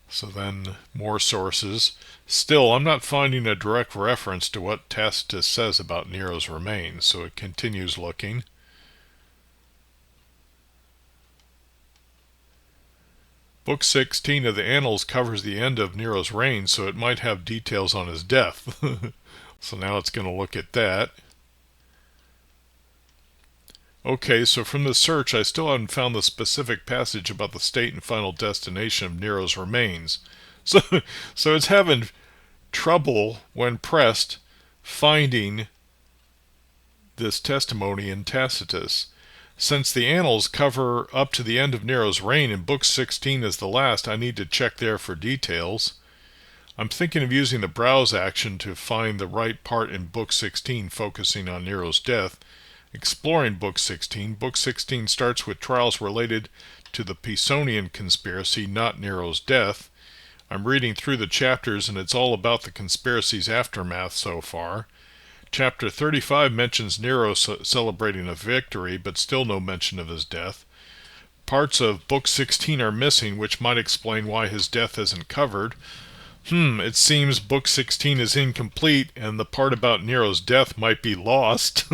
So then more sources. Still, I'm not finding a direct reference to what Tacitus says about Nero's remains, so it continues looking. Book 16 of the Annals covers the end of Nero's reign, so it might have details on his death. So now it's going to look at that. Okay, so from the search, I still haven't found the specific passage about the state and final destination of Nero's remains. So it's having trouble, when pressed, finding this testimony in Tacitus. Since the Annals cover up to the end of Nero's reign and Book 16 is the last, I need to check there for details. I'm thinking of using the browse action to find the right part in Book 16 focusing on Nero's death. Exploring Book 16. Book 16 starts with trials related to the Pisonian conspiracy, not Nero's death. I'm reading through the chapters and it's all about the conspiracy's aftermath so far. Chapter 35 mentions Nero celebrating a victory, but still no mention of his death. Parts of Book 16 are missing, which might explain why his death isn't covered. It seems Book 16 is incomplete, and the part about Nero's death might be lost.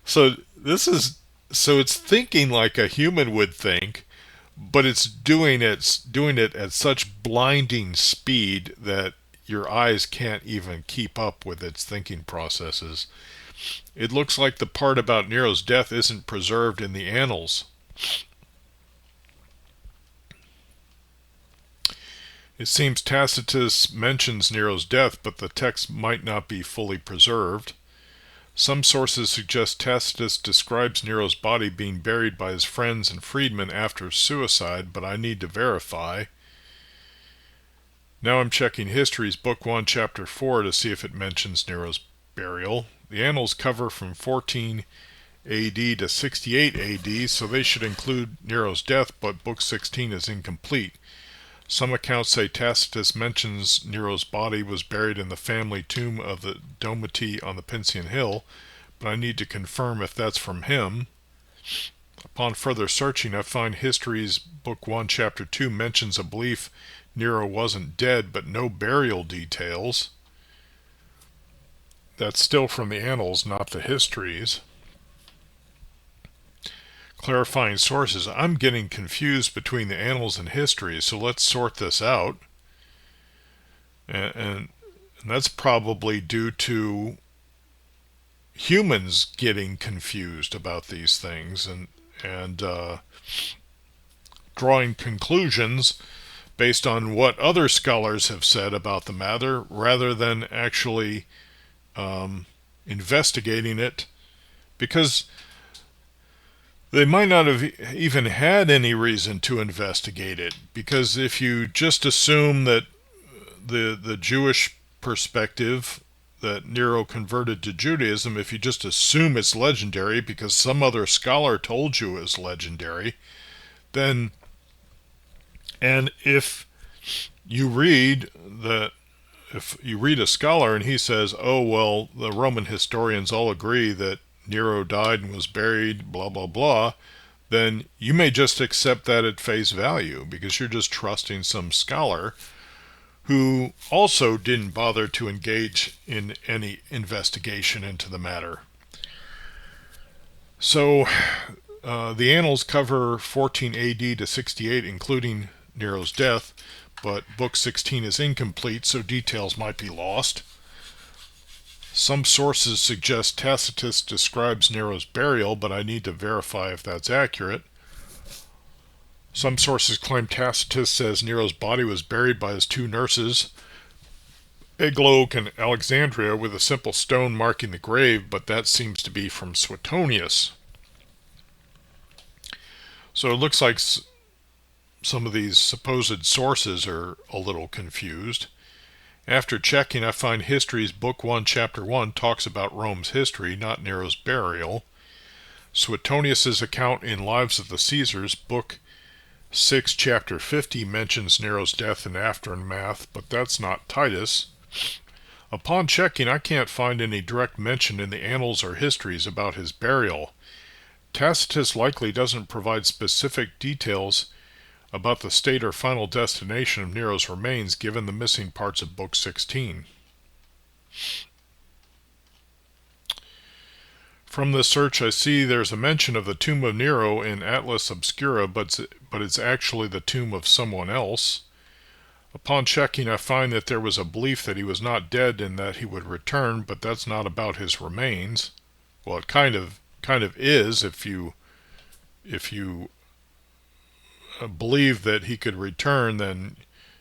So it's thinking like a human would think, but it's doing it at such blinding speed that your eyes can't even keep up with its thinking processes. It looks like the part about Nero's death isn't preserved in the Annals. It seems Tacitus mentions Nero's death, but the text might not be fully preserved. Some sources suggest Tacitus describes Nero's body being buried by his friends and freedmen after suicide, but I need to verify. Now I'm checking Histories, Book 1, Chapter 4 to see if it mentions Nero's burial. The Annals cover from 14 AD to 68 AD, so they should include Nero's death, but Book 16 is incomplete. Some accounts say Tacitus mentions Nero's body was buried in the family tomb of the Domiti on the Pincian Hill, but I need to confirm if that's from him. Upon further searching, I find History's Book 1, Chapter 2 mentions a belief Nero wasn't dead, but no burial details. That's still from the Annals, not the Histories. Clarifying sources. I'm getting confused between the Annals and Histories, so let's sort this out. And that's probably due to humans getting confused about these things and drawing conclusions based on what other scholars have said about the matter rather than actually investigating it, because they might not have even had any reason to investigate it. Because if you just assume that the Jewish perspective, that Nero converted to Judaism, if you just assume it's legendary because some other scholar told you it's legendary, then, and if you read a scholar and he says, oh, well, the Roman historians all agree that Nero died and was buried, blah, blah, blah, then you may just accept that at face value because you're just trusting some scholar who also didn't bother to engage in any investigation into the matter. So the Annals cover 14 AD to 68, including Nero's death, but Book 16 is incomplete, so details might be lost. Some sources suggest Tacitus describes Nero's burial, but I need to verify if that's accurate. Some sources claim Tacitus says Nero's body was buried by his two nurses, Eglog and Alexandria, with a simple stone marking the grave, but that seems to be from Suetonius. So it looks like some of these supposed sources are a little confused. After checking, I find History's Book 1, Chapter 1 talks about Rome's history, not Nero's burial. Suetonius' account in Lives of the Caesars, Book 6, Chapter 50, mentions Nero's death and aftermath, but that's not Titus. Upon checking, I can't find any direct mention in the Annals or Histories about his burial. Tacitus likely doesn't provide specific details about the state or final destination of Nero's remains, given the missing parts of Book 16. From this search, I see there's a mention of the tomb of Nero in Atlas Obscura, but it's actually the tomb of someone else. Upon checking, I find that there was a belief that he was not dead and that he would return, but that's not about his remains. Well, it kind of is if you believe that he could return, then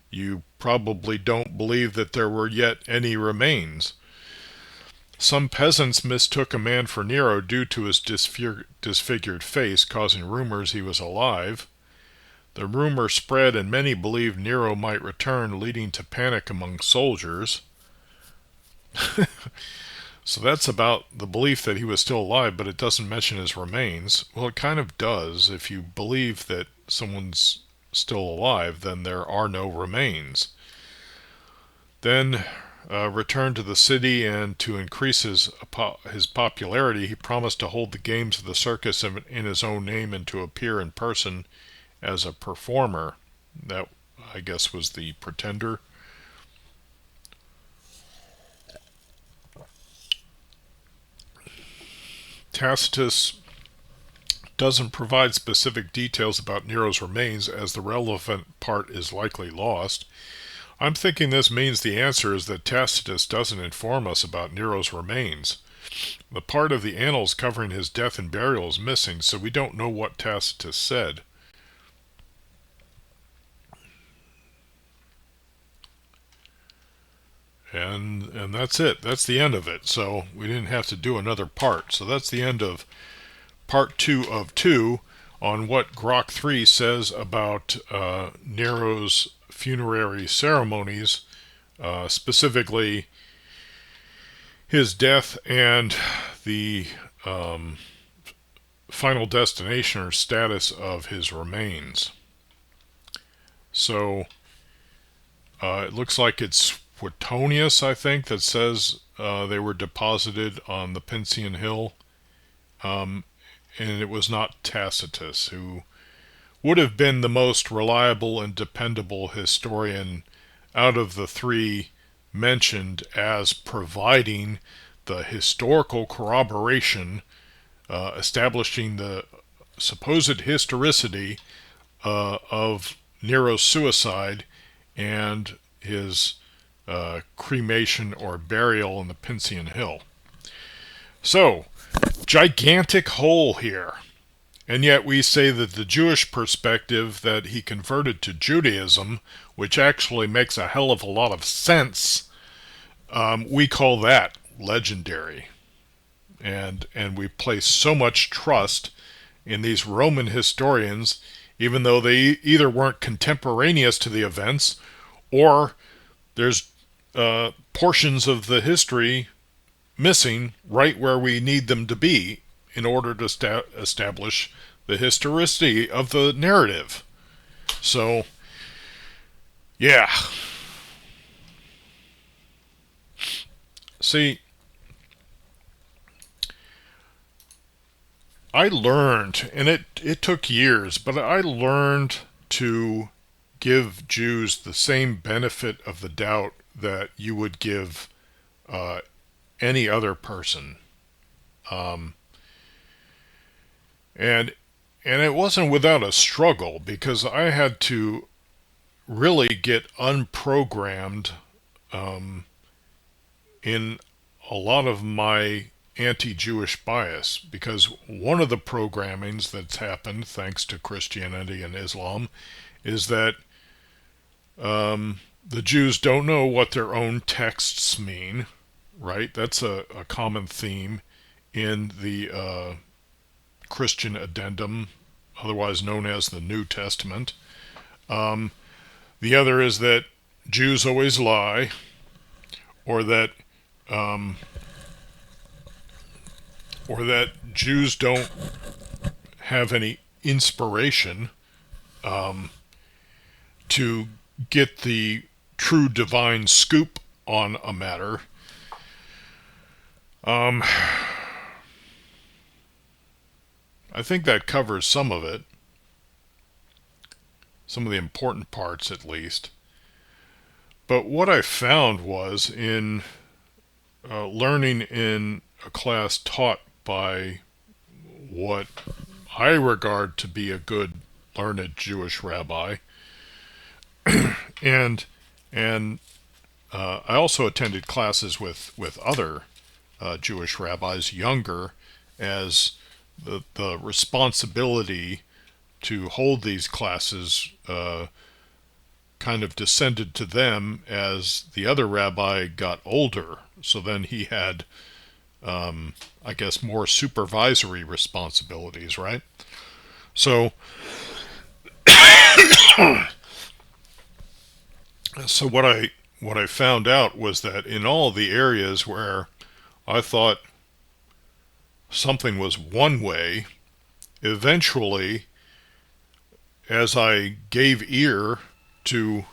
you probably don't believe that there were yet any remains. Some peasants mistook a man for Nero due to his disfigured face, causing rumors he was alive. The rumor spread and many believed Nero might return, leading to panic among soldiers. So that's about the belief that he was still alive, but it doesn't mention his remains. Well, it kind of does. If you believe that someone's still alive, then there are no remains. Then returned to the city, and to increase his popularity, he promised to hold the games of the circus in his own name and to appear in person as a performer. That, I guess, was the pretender. Tacitus doesn't provide specific details about Nero's remains, as the relevant part is likely lost. I'm thinking this means the answer is that Tacitus doesn't inform us about Nero's remains. The part of the Annals covering his death and burial is missing, so we don't know what Tacitus said. And that's it. That's the end of it. So we didn't have to do another part. So that's the end of part 2 of 2 on what Grok 3 says about Nero's funerary ceremonies, specifically his death and the final destination or status of his remains. So it looks like it's Suetonius, I think, that says they were deposited on the Pincian Hill. and it was not Tacitus, who would have been the most reliable and dependable historian out of the three mentioned as providing the historical corroboration, establishing the supposed historicity of Nero's suicide and his cremation or burial in the Pincian Hill. So, gigantic hole here. And yet we say that the Jewish perspective that he converted to Judaism, which actually makes a hell of a lot of sense, we call that legendary. And we place so much trust in these Roman historians, even though they either weren't contemporaneous to the events, or there's portions of the history missing right where we need them to be in order to establish the historicity of the narrative. So, yeah. See, I learned, and it took years, but I learned to give Jews the same benefit of the doubt that you would give any other person. Um, and it wasn't without a struggle, because I had to really get unprogrammed in a lot of my anti-Jewish bias, because one of the programmings that's happened thanks to Christianity and Islam is that the Jews don't know what their own texts mean, right? That's a common theme in the Christian addendum, otherwise known as the New Testament. The other is that Jews always lie, or that Jews don't have any inspiration to get the true divine scoop on a matter. I think that covers some of it. Some of the important parts, at least. But what I found was in learning in a class taught by what I regard to be a good, learned Jewish rabbi, and I also attended classes with other Jewish rabbis, younger, as the responsibility to hold these classes kind of descended to them as the other rabbi got older. So then he had, I guess, more supervisory responsibilities, right? So, so what I found out was that in all the areas where I thought something was one way, eventually, as I gave ear to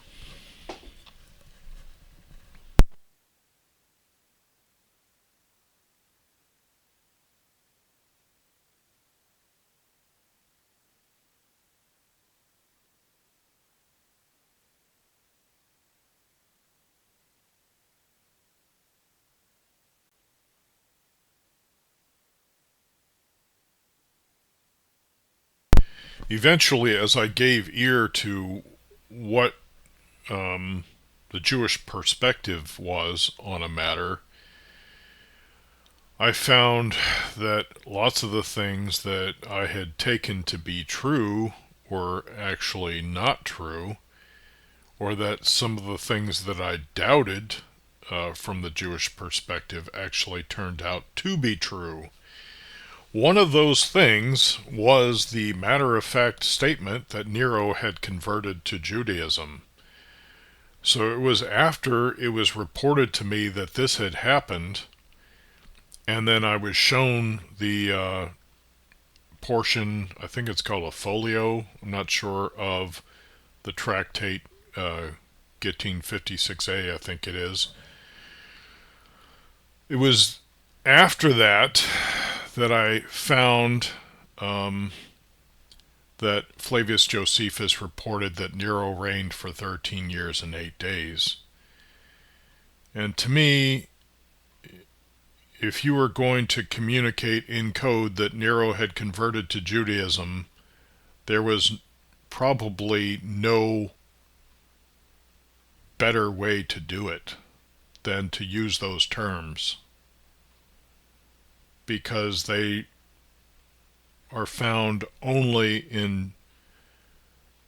eventually, as I gave ear to what the Jewish perspective was on a matter, I found that lots of the things that I had taken to be true were actually not true, or that some of the things that I doubted from the Jewish perspective actually turned out to be true. One of those things was the matter-of-fact statement that Nero had converted to Judaism. So it was after it was reported to me that this had happened, and then I was shown the portion, I think it's called a folio, I'm not sure, of the tractate Gittin 56a, I think it is. It was after that I found that Flavius Josephus reported that Nero reigned for 13 years and 8 days. And to me, if you were going to communicate in code that Nero had converted to Judaism, there was probably no better way to do it than to use those terms, because they are found only in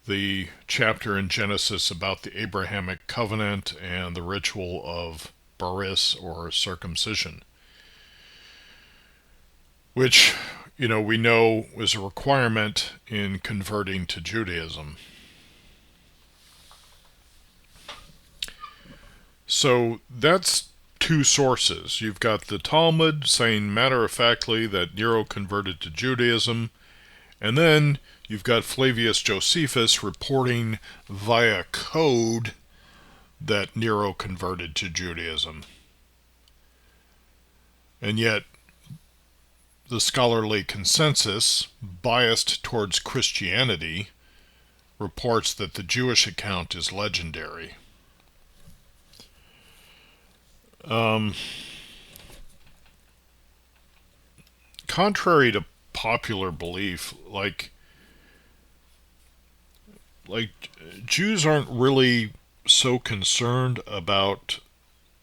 the chapter in Genesis about the Abrahamic covenant and the ritual of baris, or circumcision, which, we know was a requirement in converting to Judaism. So that's two sources. You've got the Talmud saying matter-of-factly that Nero converted to Judaism, and then you've got Flavius Josephus reporting via code that Nero converted to Judaism. And yet, the scholarly consensus, biased towards Christianity, reports that the Jewish account is legendary. Contrary to popular belief, like Jews aren't really so concerned about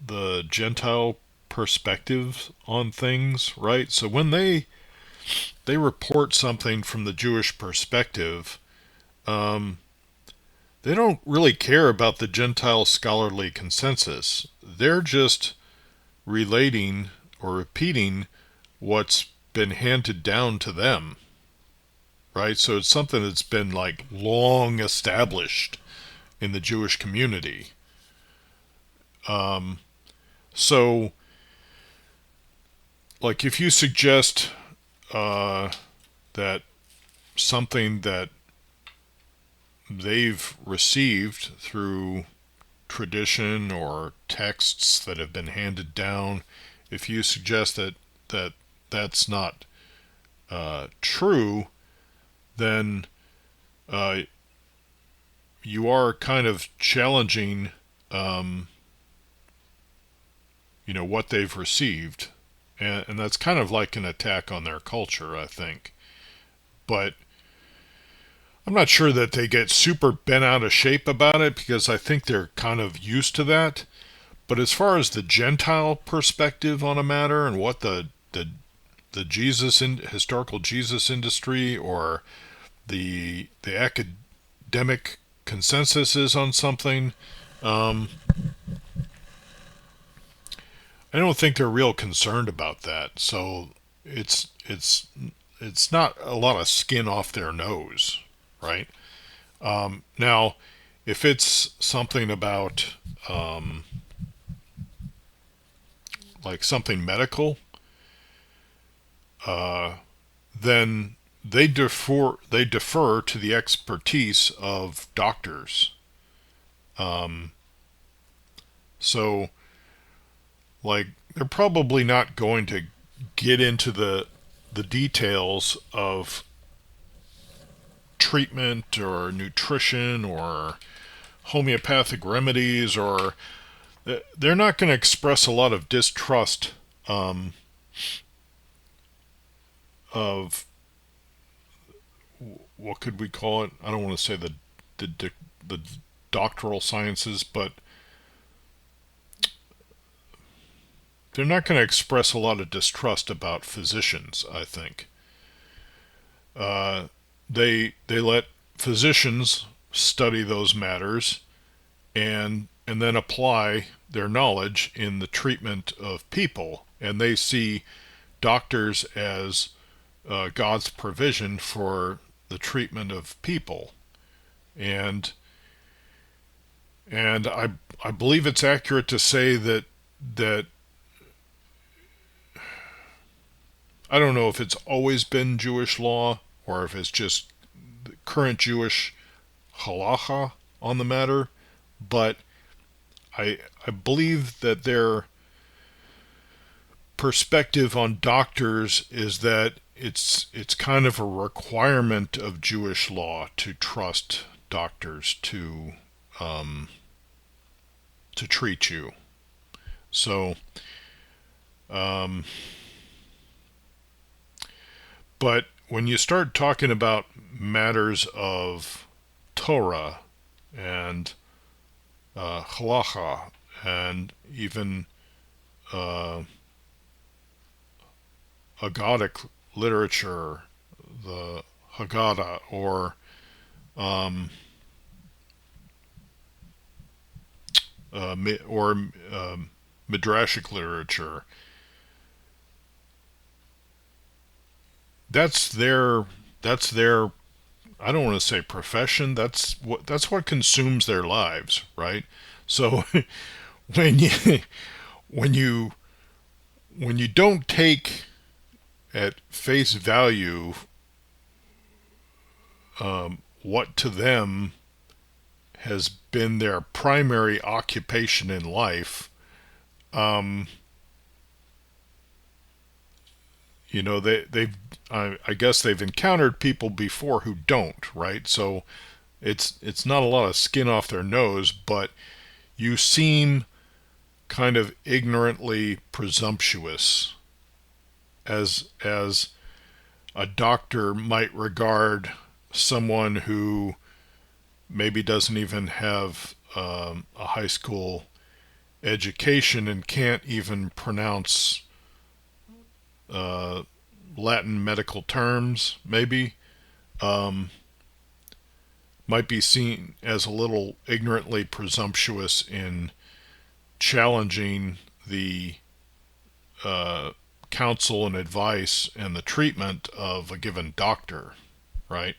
the Gentile perspective on things, right? So when they report something from the Jewish perspective, they don't really care about the Gentile scholarly consensus. They're just relating or repeating what's been handed down to them, right? So it's something that's been long established in the Jewish community. So if you suggest that something that they've received through tradition or texts that have been handed down, if you suggest that that's not true, then you are kind of challenging what they've received, and that's kind of like an attack on their culture, I think. But I'm not sure that they get super bent out of shape about it, because I think they're kind of used to that. But as far as the Gentile perspective on a matter, and what the historical Jesus industry, or the academic consensus is on something, I don't think they're real concerned about that. So it's not a lot of skin off their nose, right? Now, if it's something about something medical, then they defer to the expertise of doctors. So they're probably not going to get into the details of treatment or nutrition or homeopathic remedies, or they're not going to express a lot of distrust of, what could we call it? I don't want to say the doctoral sciences, but they're not going to express a lot of distrust about physicians, I think. They let physicians study those matters and then apply their knowledge in the treatment of people, and they see doctors as God's provision for the treatment of people. And I believe it's accurate to say that I don't know if it's always been Jewish law, or if it's just the current Jewish halacha on the matter, but I believe that their perspective on doctors is that it's kind of a requirement of Jewish law to trust doctors to treat you. So, but when you start talking about matters of Torah and halacha and even uh, Haggadic literature, the Haggadah, or um, or midrashic literature, that's their I don't want to say profession. That's what consumes their lives, right? So when you when you when you don't take at face value what to them has been their primary occupation in life, um, they've I guess they've encountered people before who don't, right? So it's not a lot of skin off their nose, but you seem kind of ignorantly presumptuous as a doctor might regard someone who maybe doesn't even have a high school education and can't even pronounce uh, Latin medical terms, maybe, um, might be seen as a little ignorantly presumptuous in challenging the uh, counsel and advice and the treatment of a given doctor, right?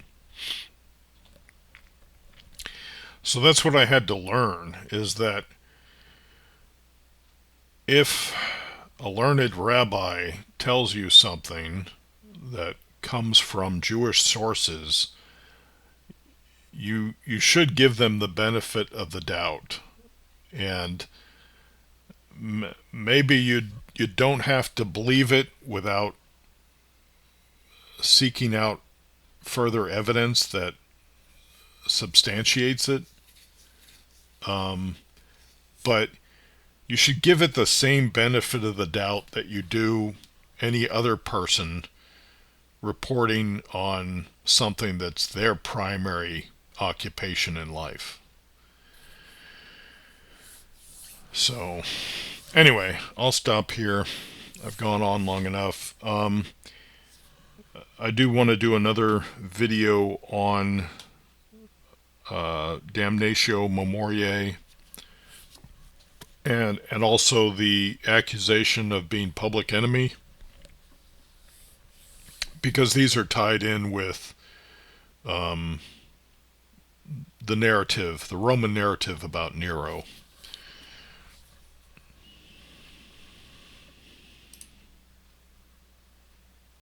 So that's what I had to learn, is that if a learned rabbi tells you something that comes from Jewish sources, you should give them the benefit of the doubt, and maybe you don't have to believe it without seeking out further evidence that substantiates it, but you should give it the same benefit of the doubt that you do any other person reporting on something that's their primary occupation in life. So, anyway, I'll stop here. I've gone on long enough. I do want to do another video on damnatio memoriae, and also the accusation of being public enemy, because these are tied in with the narrative, the Roman narrative about Nero.